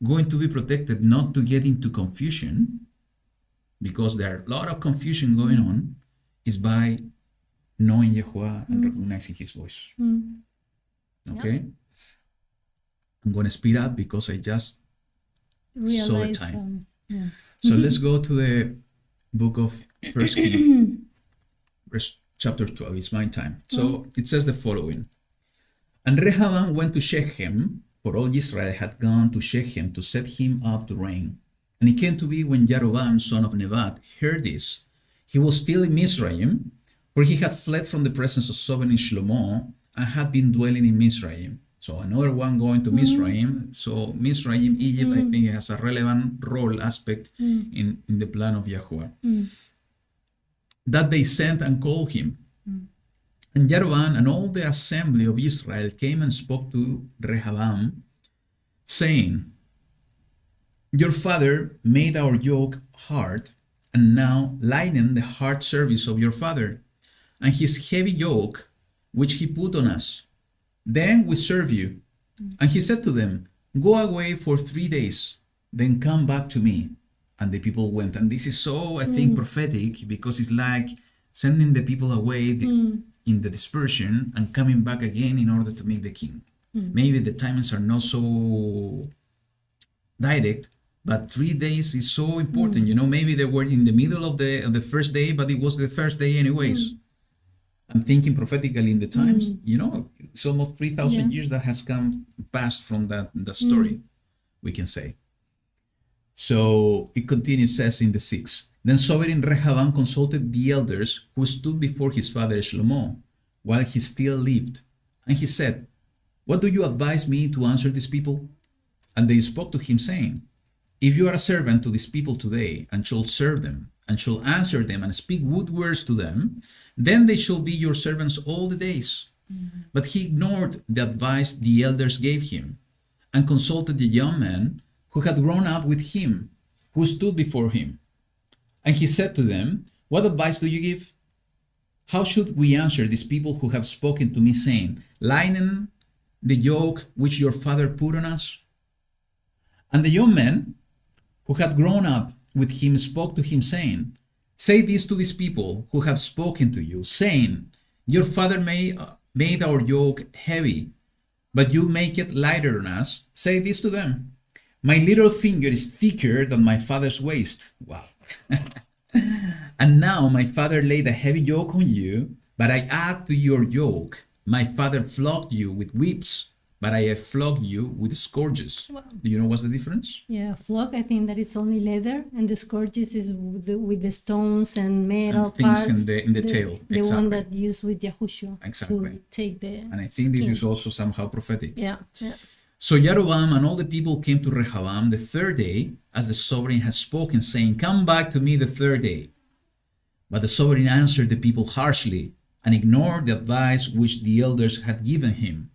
going to be protected not to get into confusion, because there are a lot of confusion going on, is by knowing YaHuWaH and recognizing his voice. Okay? Yep. I'm going to speed up because I just saw the time. So let's go to the book of 1 Kings, verse chapter 12. It's my time. So it says the following. And Rehoboam went to Shechem, for all Israel had gone to Shechem to set him up to reign. And it came to be when Jeroboam, son of Nebat, heard this, he was still in Mizraim, for he had fled from the presence of sovereign Shlomo and had been dwelling in Mizraim. So another one going to Mizraim. So Mizraim, Egypt, I think has a relevant role aspect in the plan of YaHuWaH. That they sent and called him. And Jeroboam and all the assembly of Israel came and spoke to Rehoboam, saying, your father made our yoke hard, and now lighten the hard service of your father, and his heavy yoke which he put on us. Then we serve you. And he said to them, go away for 3 days, then come back to me. And the people went. And this is so, I think, prophetic, because it's like sending the people away in the dispersion and coming back again in order to meet the king. Maybe the timings are not so direct, but 3 days is so important. Maybe they were in the middle of the first day, but it was the first day anyways. I'm thinking prophetically in the times, it's almost 3,000 years that has come past from that story, we can say. So it continues, says in the 6th. Then sovereign Rehoboam consulted the elders who stood before his father Shlomo while he still lived. And he said, what do you advise me to answer these people? And they spoke to him, saying, if you are a servant to these people today, and shall serve them, and shall answer them, and speak good words to them, then they shall be your servants all the days. But he ignored the advice the elders gave him, and consulted the young men who had grown up with him, who stood before him. And he said to them, what advice do you give? How should we answer these people who have spoken to me, saying, lighten the yoke which your father put on us? And the young men who had grown up with him spoke to him, saying, say this to these people who have spoken to you, saying, your father made our yoke heavy, but you make it lighter on us. Say this to them. My little finger is thicker than my father's waist. Wow. And now my father laid a heavy yoke on you, but I add to your yoke. My father flogged you with whips, but I have flogged you with scourges. Wow. Do you know what's the difference? Yeah, flog, I think that is only leather, and the scourges is with the stones and metal And things parts. in the tail. The Exactly. one that used with YaHuWaH Exactly. to take the And I think this is also somehow prophetic. Yeah. So Jeroboam and all the people came to Rehoboam the third day, as the sovereign had spoken, saying, Come back to me the third day. But the sovereign answered the people harshly and ignored the advice which the elders had given him.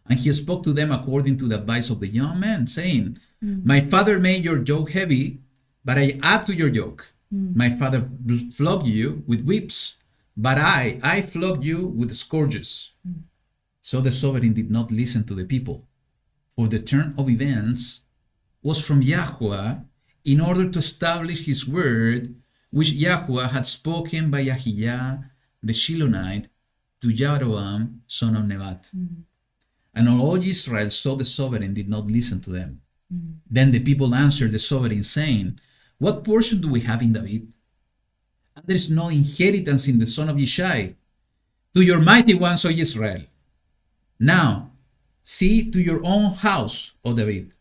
And he spoke to them according to the advice of the young man, saying, My father made your yoke heavy, but I add to your yoke. My father flogged you with whips, but I flogged you with scourges. So the sovereign did not listen to the people, for the turn of events was from YaHuWaH in order to establish his word, which YaHuWaH had spoken by Ahijah the Shilonite to Jeroboam, son of Nebat. And all Israel saw the sovereign did not listen to them. Then the people answered the sovereign, saying, What portion do we have in David? And there is no inheritance in the son of Yishai. To your mighty ones, O Israel. Now, see to your own house, O David.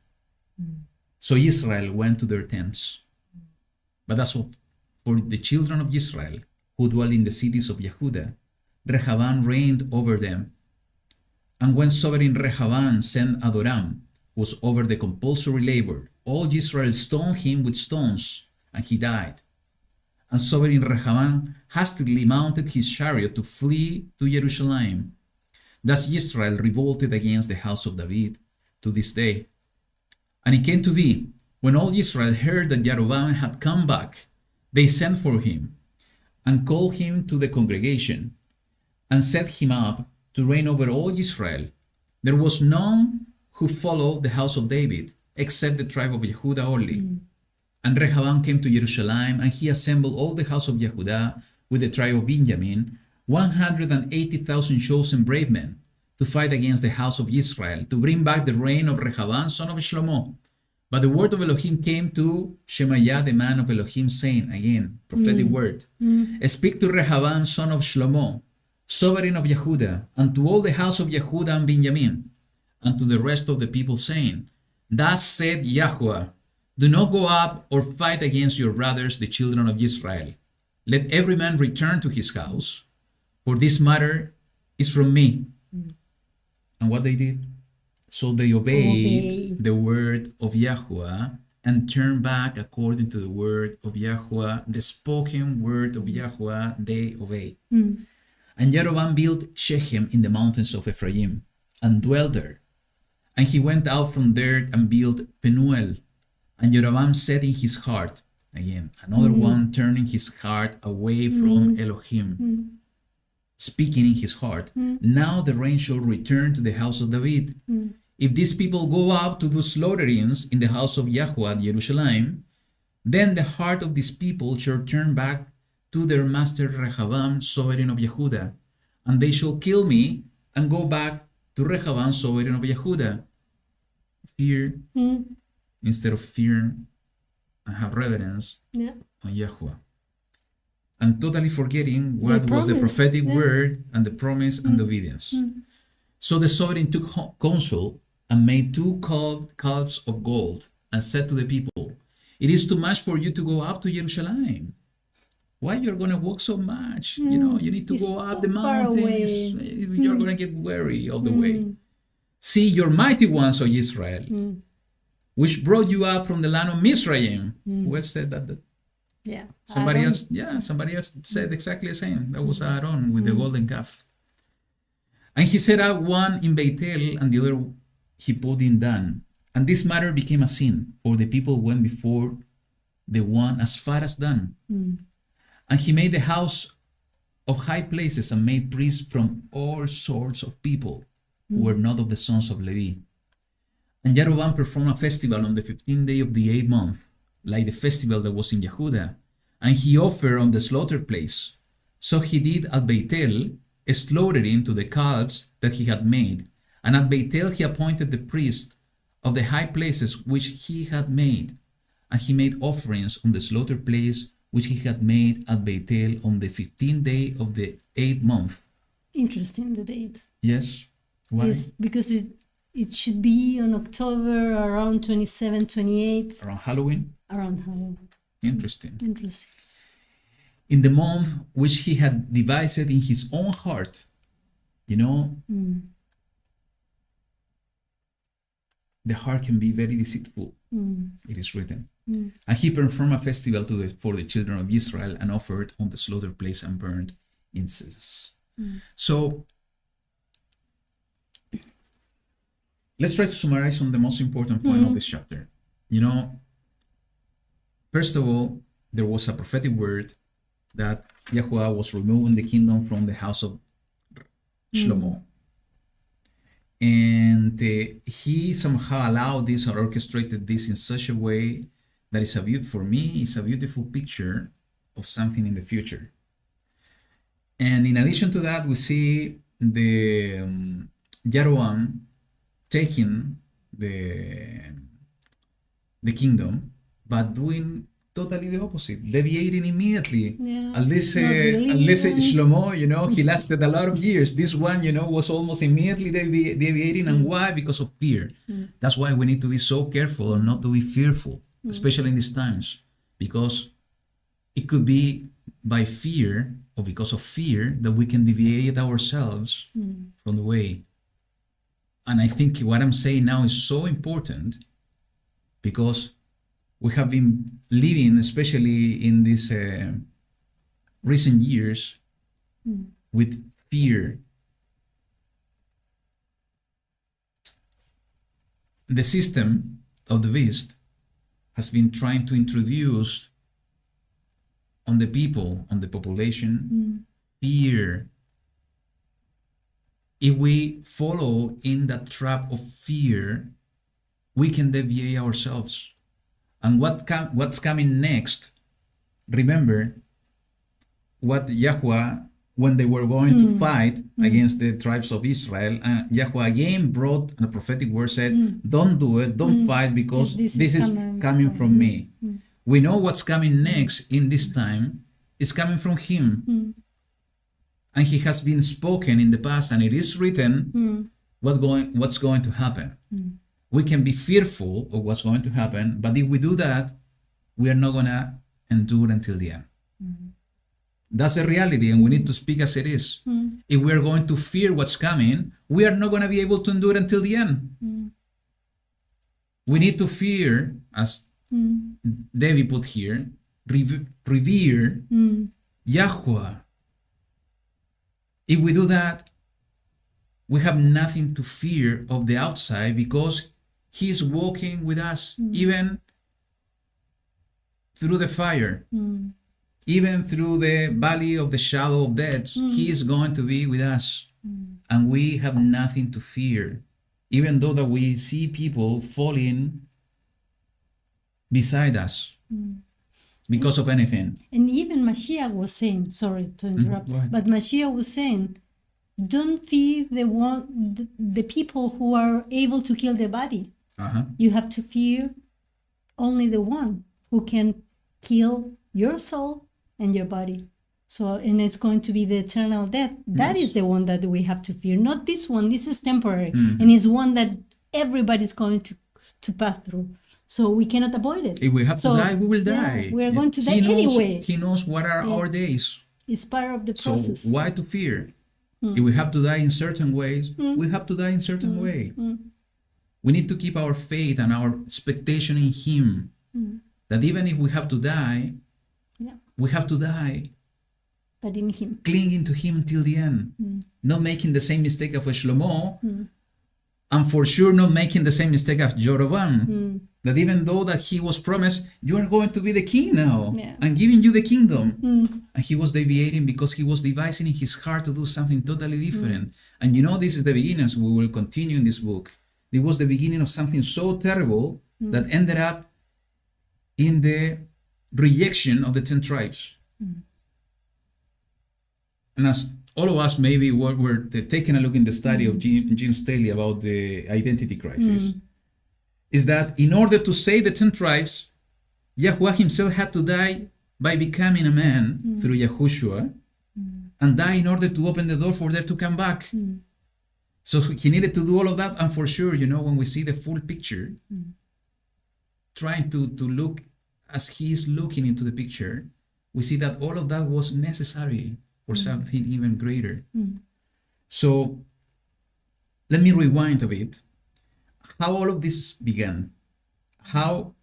So Israel went to their tents. But as for the children of Israel, who dwell in the cities of Yehuda, Rehoboam reigned over them. And when sovereign Rehoboam sent Adoram, who was over the compulsory labor, all Israel stoned him with stones, and he died. And sovereign Rehoboam hastily mounted his chariot to flee to Jerusalem. Thus Israel revolted against the house of David to this day. And it came to be, when all Israel heard that Jeroboam had come back, they sent for him, and called him to the congregation, and set him up to reign over all Israel. There was none who followed the house of David, except the tribe of Yehuda only. And Rehoboam came to Jerusalem, and he assembled all the house of Yehuda with the tribe of Benjamin, 180,000 chosen brave men, to fight against the house of Israel, to bring back the reign of Rehoboam, son of Shlomo. But the word of Elohim came to Shemaiah, the man of Elohim, saying, again, prophetic word, Speak to Rehoboam, son of Shlomo, sovereign of Yehuda, and to all the house of Yehuda and Benjamin, and to the rest of the people, saying, Thus said YaHuWaH, do not go up or fight against your brothers, the children of Israel. Let every man return to his house, for this matter is from me. And what they did? So they obeyed the word of YaHuWaH and turned back according to the word of YaHuWaH, the spoken word of YaHuWaH, they obeyed. And Jeroboam built Shechem in the mountains of Ephraim and dwelt there. And he went out from there and built Penuel. And Jeroboam said in his heart, again, another one turning his heart away from Elohim, speaking in his heart, now the rain shall return to the house of David. If these people go up to do slaughterings in the house of YaHuWaH at Jerusalem, then the heart of these people shall turn back to their master Rehoboam, sovereign of Yehuda, and they shall kill me and go back to Rehoboam, sovereign of Yehuda. Fear instead of fear, and have reverence on YaHuWaH. And totally forgetting what was the prophetic word and the promise and the obedience. So the sovereign took counsel and made 2 calves of gold and said to the people, It is too much for you to go up to Jerusalem. Why you're going to walk so much? You know, you need to go up the mountains. You're going to get weary all the way. See your mighty ones, O Israel, which brought you up from the land of Mizraim. Who else said that? Somebody else said exactly the same. That was Aaron with the golden calf. And he set up one in Bethel and the other he put in Dan. And this matter became a sin, for the people went before the one as far as Dan. And he made the house of high places and made priests from all sorts of people who were not of the sons of Levi. And Jeroboam performed a festival on the 15th day of the 8th month, like the festival that was in Yehuda, and he offered on the slaughter place. So he did at Bethel, slaughtering to the calves that he had made, And at Beitel he appointed the priests of the high places which he had made. And he made offerings on the slaughter place which he had made at Beitel on the 15th day of the 8th month. Interesting, the date. Yes. Why? Yes, because it should be on October around 27, 28, Around Halloween? around Halloween. Interesting. Interesting. In the month which he had devised in his own heart. You know, the heart can be very deceitful. It is written. And he performed a festival for the children of Israel and offered on the slaughter place and burned incense. So, let's try to summarize on the most important point of this chapter. You know, first of all, there was a prophetic word that YaHuWaH was removing the kingdom from the house of Shlomo. And he somehow allowed this or orchestrated this in such a way that is for me, it's a beautiful picture of something in the future. And in addition to that, we see the Jeroboam taking the kingdom, but doing totally the opposite, deviating immediately. Yeah, At least believing. Shlomo, you know, he lasted a lot of years. This one, you know, was almost immediately deviating. And why? Because of fear. That's why we need to be so careful and not to be fearful, especially in these times, because it could be by fear or because of fear that we can deviate ourselves from the way. And I think what I'm saying now is so important because we have been living, especially in these recent years, with fear. The system of the beast has been trying to introduce on the people, on the population, fear. If we follow in that trap of fear, we can deviate ourselves. And what's coming next? Remember what YaHuWaH, when they were going to fight against the tribes of Israel, YaHuWaH again brought a prophetic word, said, don't do it, don't fight, because this is coming from me. We know what's coming next in this time is coming from him. And he has been spoken in the past, and it is written what's going to happen. We can be fearful of what's going to happen, but if we do that, we are not going to endure until the end. That's the reality, and we need to speak as it is. If we are going to fear what's coming, we are not going to be able to endure until the end. We need to fear, as David put here, revere YaHuWaH. If we do that, we have nothing to fear of the outside because he's walking with us, even through the fire, even through the valley of the shadow of death. He is going to be with us, and we have nothing to fear, even though that we see people falling beside us because of anything. And even Mashiach was saying, sorry to interrupt, go ahead. but Mashiach was saying, don't fear the people who are able to kill the body. You have to fear only the one who can kill your soul and your body. So, and it's going to be the eternal death. That is the one that we have to fear, not this one. This is temporary, and it's one that everybody's going to pass through. So we cannot avoid it. If we have to die, we will die. We are going to die anyway. He knows what are our days. It's part of the process. So why to fear? If we have to die in certain ways, we have to die in certain way. We need to keep our faith and our expectation in him. That even if we have to die, we have to die. But in him. Clinging to him till the end. Not making the same mistake of Shlomo. And for sure not making the same mistake of Jeroboam. That even though that he was promised, you are going to be the king now. I'm giving you the kingdom. And he was deviating because he was devising in his heart to do something totally different. And you know, this is the beginning. We will continue in this book. It was the beginning of something so terrible that ended up in the rejection of the 10 tribes. And as all of us maybe were taking a look in the study of Jim Staley about the identity crisis, is that in order to save the 10 tribes, YaHuWaH himself had to die by becoming a man through Yahushua, and die in order to open the door for them to come back. So he needed to do all of that, and for sure, when we see the full picture, trying to look as he is looking into the picture, we see that all of that was necessary for something even greater. So let me rewind a bit. How all of this began, how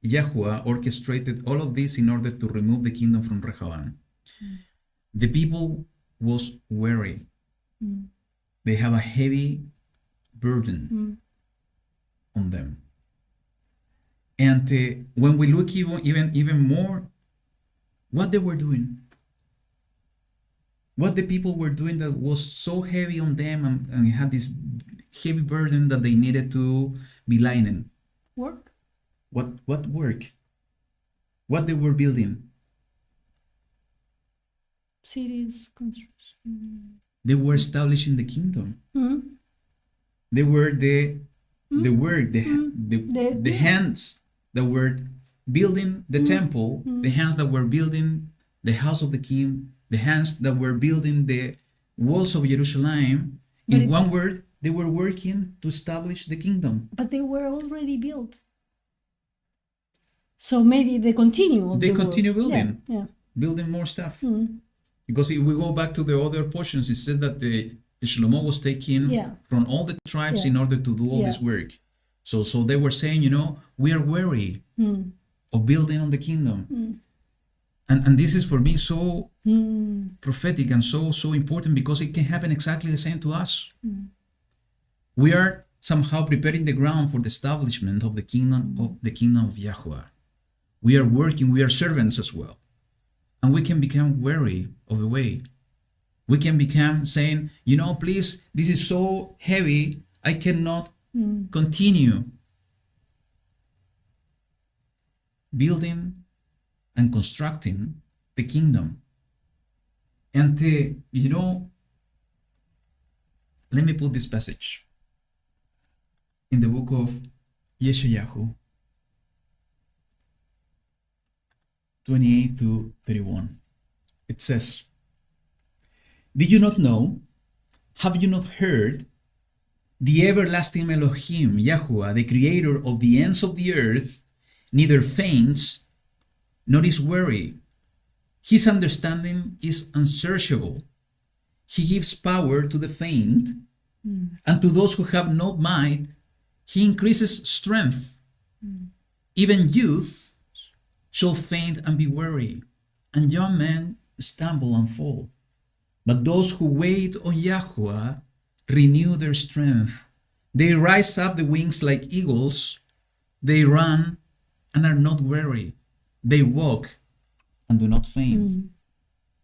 YaHuWaH orchestrated all of this in order to remove the kingdom from Rehoboam. The people was weary. They have a heavy burden on them. And when we look even more, what they were doing, what the people were doing that was so heavy on them and had this heavy burden that they needed to be lightened. Work. What work? What they were building? Cities, construction. They were establishing the kingdom. They were the work, the hands that were building the temple, the hands that were building the house of the king, the hands that were building the walls of Jerusalem. In one word, they were working to establish the kingdom. But they were already built. So maybe they continue. They continue building, Yeah. building more stuff. Because if we go back to the other portions, it said that the Shlomo was taken from all the tribes in order to do all this work. So they were saying, we are weary of building on the kingdom. And this is for me so prophetic and so important, because it can happen exactly the same to us. We are somehow preparing the ground for the establishment of the kingdom of YaHuWaH. We are working, we are servants as well. And we can become weary of the way. We can become saying, please, this is so heavy, I cannot continue building and constructing the kingdom. And, let me put this passage in the book of Yeshayahu 28-31. It says, did you not know? Have you not heard? The everlasting Elohim, YaHuWaH, the creator of the ends of the earth, neither faints nor is weary. His understanding is unsearchable. He gives power to the faint, and to those who have no might, he increases strength. Even youth shall faint and be weary, and young men stumble and fall. But those who wait on YaHuWaH renew their strength. They rise up the wings like eagles. They run and are not weary. They walk and do not faint.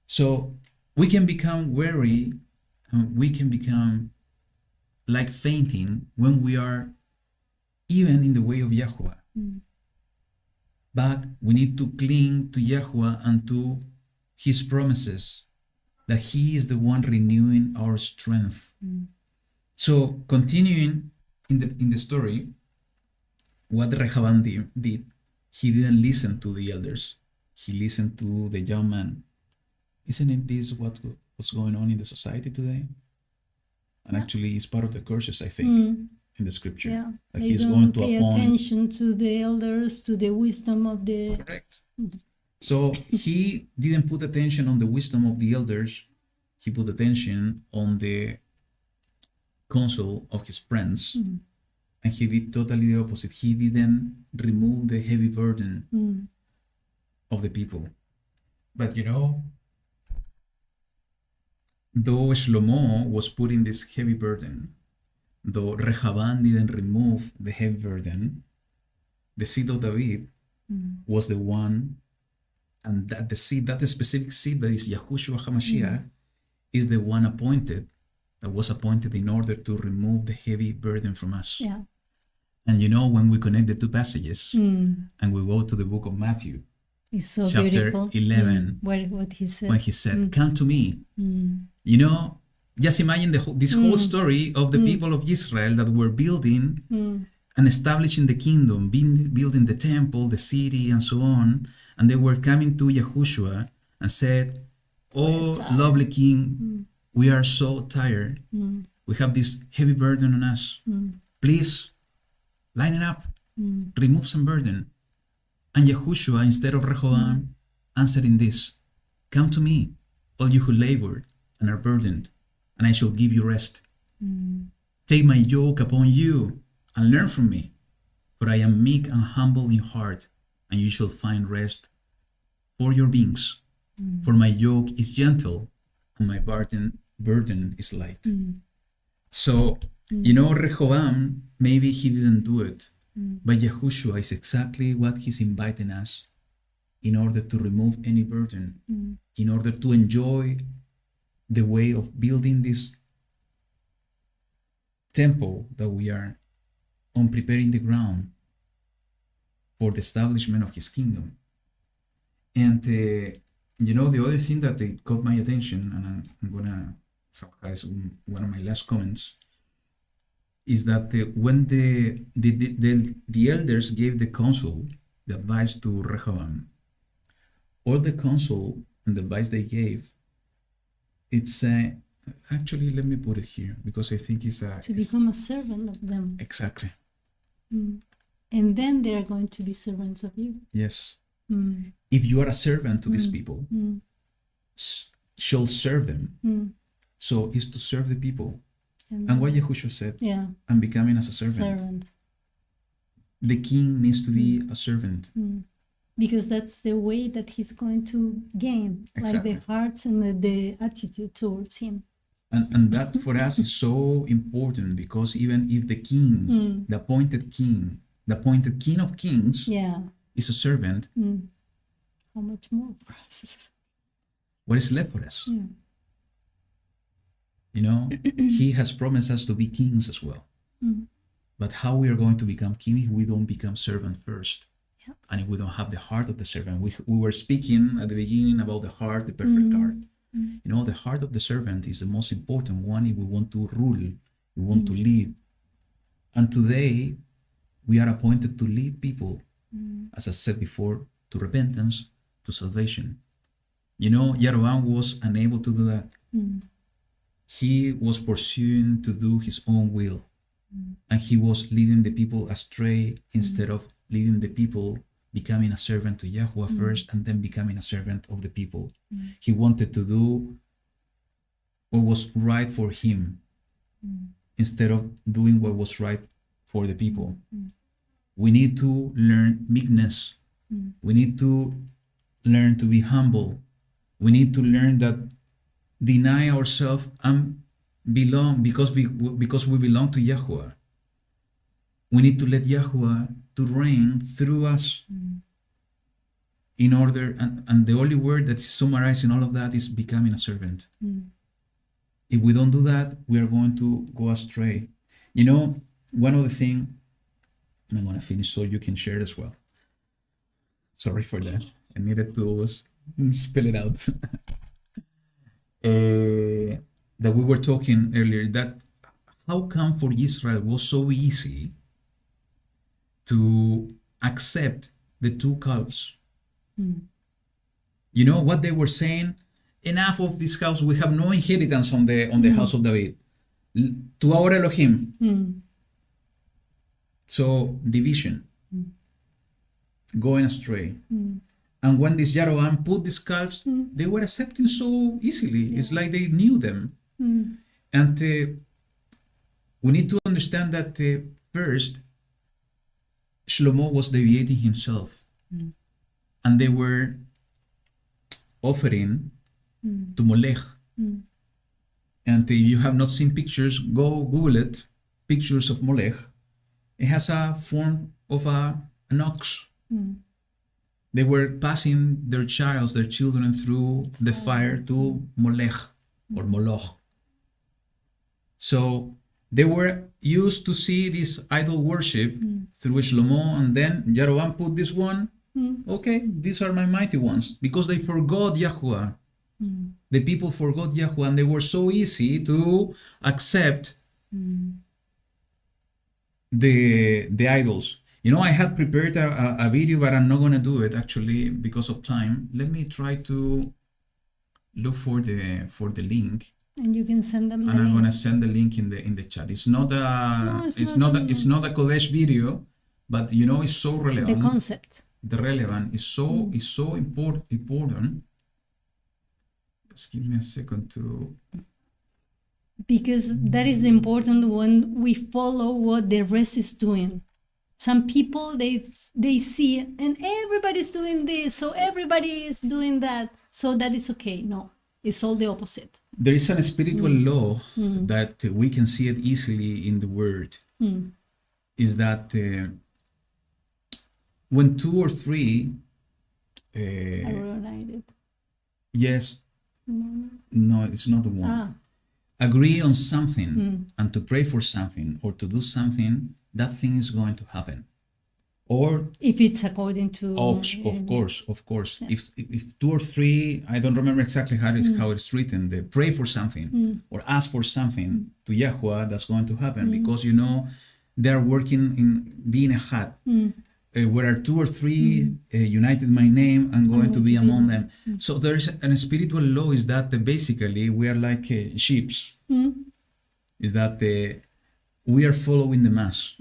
So we can become weary and we can become like fainting when we are even in the way of YaHuWaH. But we need to cling to YaHuWaH and to his promises, that he is the one renewing our strength. So continuing in the story, what Rehoboam did, he didn't listen to the elders. He listened to the young man. Isn't it this what's going on in the society today? And actually it's part of the curses, I think, in the scripture. Yeah. That They he's don't going to pay appoint. attention to the elders, to the wisdom of the... Correct. So he didn't put attention on the wisdom of the elders. He put attention on the counsel of his friends. And he did totally the opposite. He didn't remove the heavy burden of the people. But though Shlomo was putting this heavy burden, though Rehoboam didn't remove the heavy burden, the seed of David was the one, and that the seed, that the specific seed that is Yahushua HaMashiach, is the one that was appointed in order to remove the heavy burden from us. Yeah. And when we connect the two passages and we go to the book of Matthew, It's so chapter beautiful. 11, What he said. when he said, "Come to me." You know, just imagine this whole story of the people of Israel that were building and establishing the kingdom, building the temple, the city, and so on. And they were coming to Yahushua and said, "Oh, lovely King, we are so tired. We have this heavy burden on us. Please, line it up, remove some burden." And Yahushua, instead of Rehoboam, answered in this, "Come to me, all you who labor and are burdened, and I shall give you rest. Take my yoke upon you and learn from me, for I am meek and humble in heart, and you shall find rest for your beings. For my yoke is gentle, and my burden is light." So, you know, Rehoboam, maybe he didn't do it, but Yahushua is exactly what he's inviting us in order to remove any burden, in order to enjoy the way of building this temple that we are on, preparing the ground for the establishment of his kingdom. And you know, the other thing that caught my attention, and I'm gonna summarize one of my last comments, is that when the elders gave the counsel, the advice to Rehoboam, all the counsel and the advice they gave, it's actually, let me put it here because I think it's to become a servant of them. Exactly. And then they are going to be servants of you. Yes. If you are a servant to these people, shall serve them. So it's to serve the people. And what Yahushua said, I'm becoming as a servant. The king needs to be a servant. Because that's the way that he's going to gain, Exactly. like the hearts and the attitude towards him. And that for us is so important, because even if the king, the appointed king of kings is a servant, how much more for us? what is left for us? You know, he has promised us to be kings as well. But how we are going to become king if we don't become servant first? And if we don't have the heart of the servant? We were speaking at the beginning about the heart, the perfect heart. You know, the heart of the servant is the most important one if we want to rule, we want to lead. And today, we are appointed to lead people, as I said before, to repentance, to salvation. You know, Jeroboam was unable to do that. He was pursuing to do his own will. And he was leading the people astray instead of leading the people, becoming a servant to YaHuWaH first and then becoming a servant of the people. He wanted to do what was right for him instead of doing what was right for the people. We need to learn meekness. We need to learn to be humble. We need to learn that deny ourselves and belong, because we belong to YaHuWaH. We need to let YaHuWaH to reign through us in order, and the only word that is summarizing all of that is becoming a servant. If we don't do that, we are going to go astray. You know, one of the things, and I'm going to finish so you can share it as well. Sorry for that. I needed to spell it out. That we were talking earlier, that how come for Israel was so easy to accept the two calves? You know what they were saying? Enough of this house. We have no inheritance on the house of David. To our Elohim. So division, going astray. And when this Jeroboam put these calves, they were accepting so easily. It's like they knew them. And we need to understand that first, Shlomo was deviating himself. And they were offering to Molech. And if you have not seen pictures, go Google it, pictures of Molech. It has a form of an ox. They were passing their children through the fire to Molech or Moloch. So they were used to see this idol worship through Shlomo, and then Jeroboam put this one, Okay, these are my mighty ones, because they forgot YaHuWaH. The people forgot YaHuWaH, and they were so easy to accept the idols. You know, I had prepared a video, but I'm not gonna do it actually because of time. Let me try to look for the link, And you can send them the and I'm link. gonna send the link in the chat. It's not a No, it's not a Kodesh video, but you know, it's so The relevant. concept. The relevant is so important. Just give me a second to. Because that is important when we follow what the rest is doing. Some people they see and everybody's doing this, so everybody is doing that, so that is okay. No, it's all the opposite. There is a spiritual law that we can see it easily in the word. Is that when two or three, I write it. yes, no, it's not the one. Agree on something and to pray for something or to do something, that thing is going to happen. Or If it's according to of course. Yeah. If two or three, I don't remember exactly how it's written. They pray for something or ask for something to YaHuWaH, that's going to happen, because you know they are working in being a hat. Where are two or three united in my name, I'm going to be among them. So there is a spiritual law, is that basically we are like sheep. Is that we are following the mass.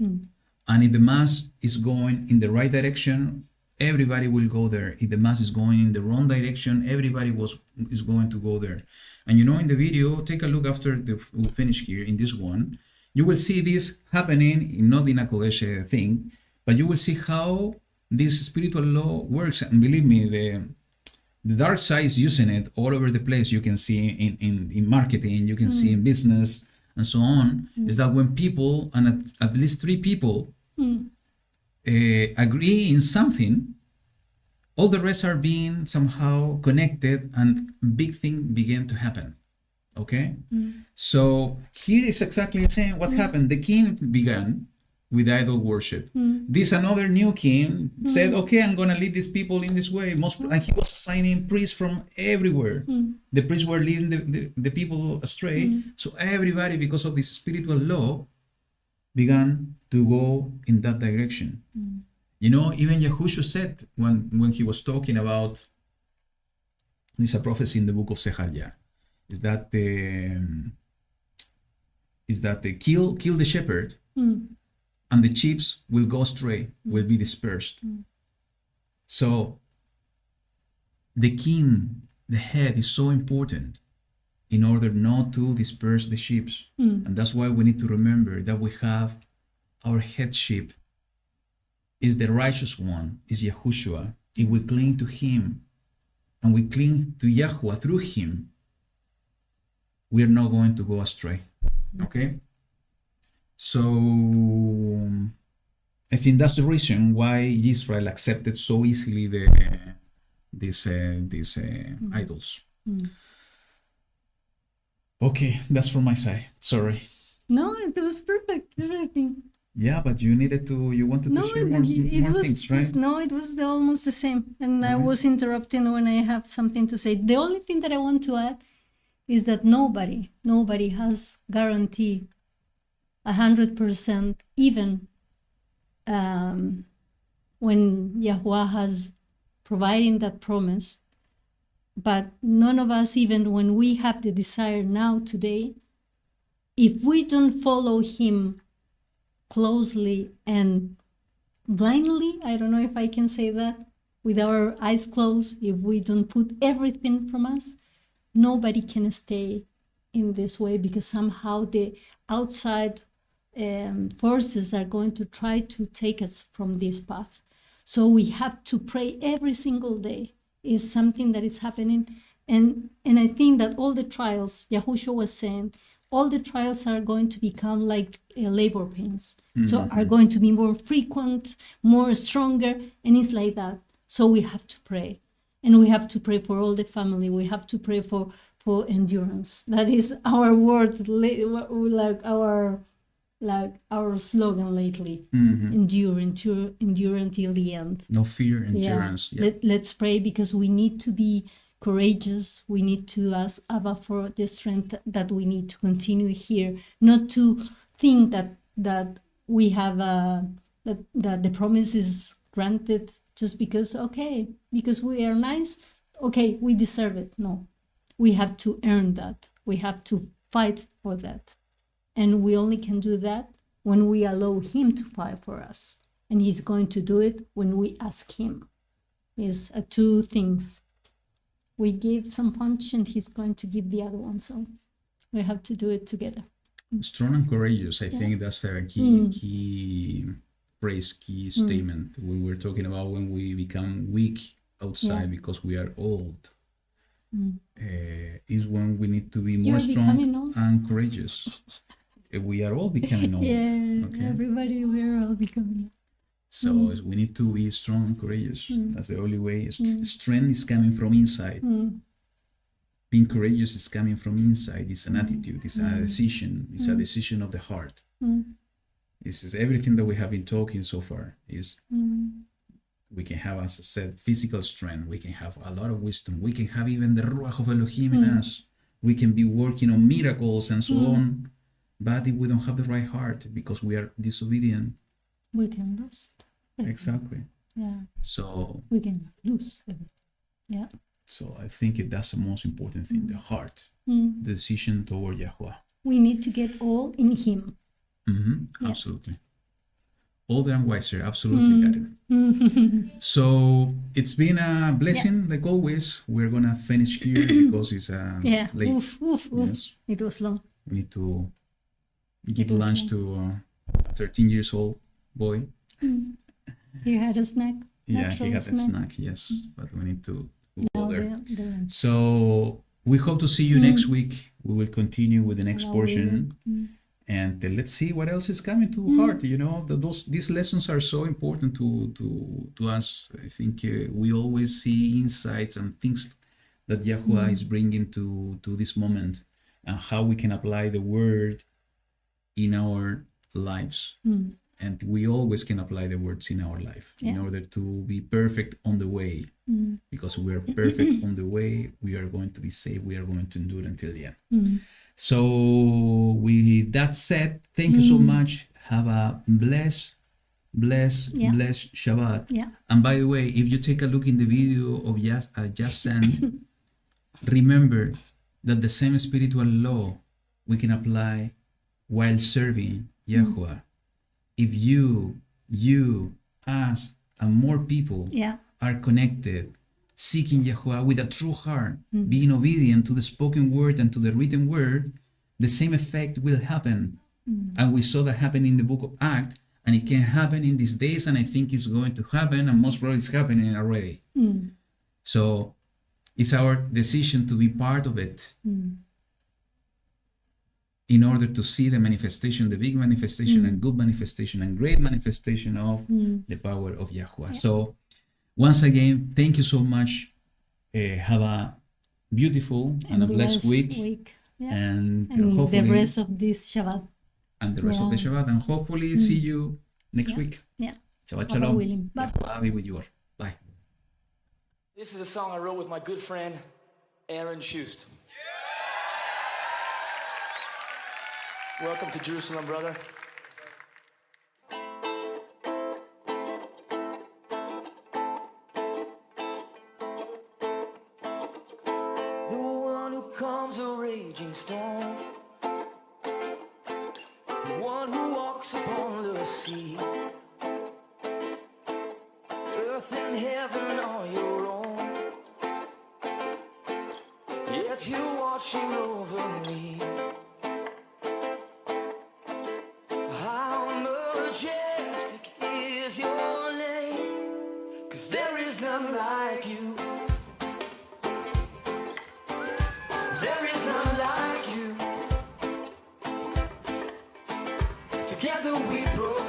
And if the mass is going in the right direction, everybody will go there. If the mass is going in the wrong direction, everybody is going to go there. And you know, in the video, take a look after we finish here in this one, you will see this happening, not in a Kodesh thing, but you will see how this spiritual law works. And believe me, the dark side is using it all over the place. You can see in marketing, you can see in business, and so on. Is that when people, and at least three people, agree in something, all the rest are being somehow connected, and big thing begin to happen. Okay? So here is exactly the same. What happened? The king began with idol worship. This another new king said, okay, I'm going to lead these people in this way. And he was assigning priests from everywhere. The priests were leading the people astray. So everybody, because of this spiritual law, began to go in that direction. You know, even Yahushua said when he was talking about, there's a prophecy in the book of Zechariah, is that they kill the shepherd, and the sheep will go astray, will be dispersed. So the king, the head, is so important in order not to disperse the sheep. And that's why we need to remember that we have our headship is the righteous one, is Yahushua. If we cling to him and we cling to YaHuWaH through him, we are not going to go astray. Okay? So I think that's the reason why Israel accepted so easily these idols. Okay, that's from my side. Sorry. No, it was perfect. Everything. Yeah, but you wanted to share more things, right? No, it was almost the same. And I was interrupting when I have something to say. The only thing that I want to add is that nobody has guarantee 100%, even when YaHuWaH has providing that promise. But none of us, even when we have the desire now today, if we don't follow him closely and blindly, I don't know if I can say that, with our eyes closed, if we don't put everything from us, nobody can stay in this way, because somehow the outside forces are going to try to take us from this path. So we have to pray every single day. Is something that is happening. And I think that all the trials, Yahushua was saying, all the trials are going to become like labor pains. So are going to be more frequent, more stronger, and it's like that. So we have to pray. And we have to pray for all the family. We have to pray for endurance. That is our word, like our like our slogan lately. Mm-hmm. Endure until the end. No fear, endurance. Yeah. Let's pray, because we need to be courageous. We need to ask Abba for the strength that we need to continue here, not to think that we have that the promise is granted just because we are nice, we deserve it. No, we have to earn that. We have to fight for that, and we only can do that when we allow him to fight for us, and he's going to do it when we ask him. Is two things. We give some punch and he's going to give the other one, so we have to do it together. Strong and courageous. I think that's a key phrase, key statement we were talking about when we become weak outside because we are old. Is when we need to be more strong and courageous. We are all becoming old. Everybody, we are all becoming old. So we need to be strong and courageous. That's the only way. Strength is coming from inside. Being courageous is coming from inside. It's an attitude. It's a decision. It's a decision of the heart. This is everything that we have been talking so far. Is we can have, as I said, physical strength. We can have a lot of wisdom. We can have even the Ruach of Elohim in us. We can be working on miracles and so on. But if we don't have the right heart, because we are disobedient, we can lose. Exactly. Yeah. So we can lose. Yeah. So I think that's the most important thing, the heart, the decision toward YaHuWaH. We need to get all in him. Absolutely. Older and wiser, absolutely got it. So it's been a blessing, like always. We're going to finish here because it's late. Oof. Yes. It was long. We need to give lunch to a 13 years old boy. He had a snack. Yeah, he had a snack, yes. But we need to go there. So we hope to see you next week. We will continue with the next portion. And let's see what else is coming to heart. You know, these lessons are so important to us. I think we always see insights and things that YaHuWaH is bringing to this moment, and how we can apply the word in our lives. And we always can apply the words in our life in order to be perfect on the way. Because we are perfect on the way, we are going to be saved. We are going to endure until the end. So with that said, thank you so much. Have a blessed Shabbat. Yeah. And by the way, if you take a look in the video of just sent, remember that the same spiritual law we can apply while serving YaHuWaH. If you, us, and more people are connected, seeking YaHuWaH with a true heart, being obedient to the spoken word and to the written word, the same effect will happen. And we saw that happen in the book of Acts, and it can happen in these days, and I think it's going to happen, and most probably it's happening already. So it's our decision to be part of it. In order to see the manifestation, the big manifestation and good manifestation and great manifestation of the power of YaHuWaH. So once again, thank you so much. Have a beautiful and a blessed week. And hopefully the rest of this Shabbat. And the rest of the Shabbat. And hopefully see you next week. Shabbat Shalom. YaHuWaH be with you all. Bye. This is a song I wrote with my good friend, Aaron Schust. Welcome to Jerusalem, brother. The one who calms a raging storm, the one who walks upon the sea. Earth and heaven are your own, yet you're watching over me. Together we proclaim.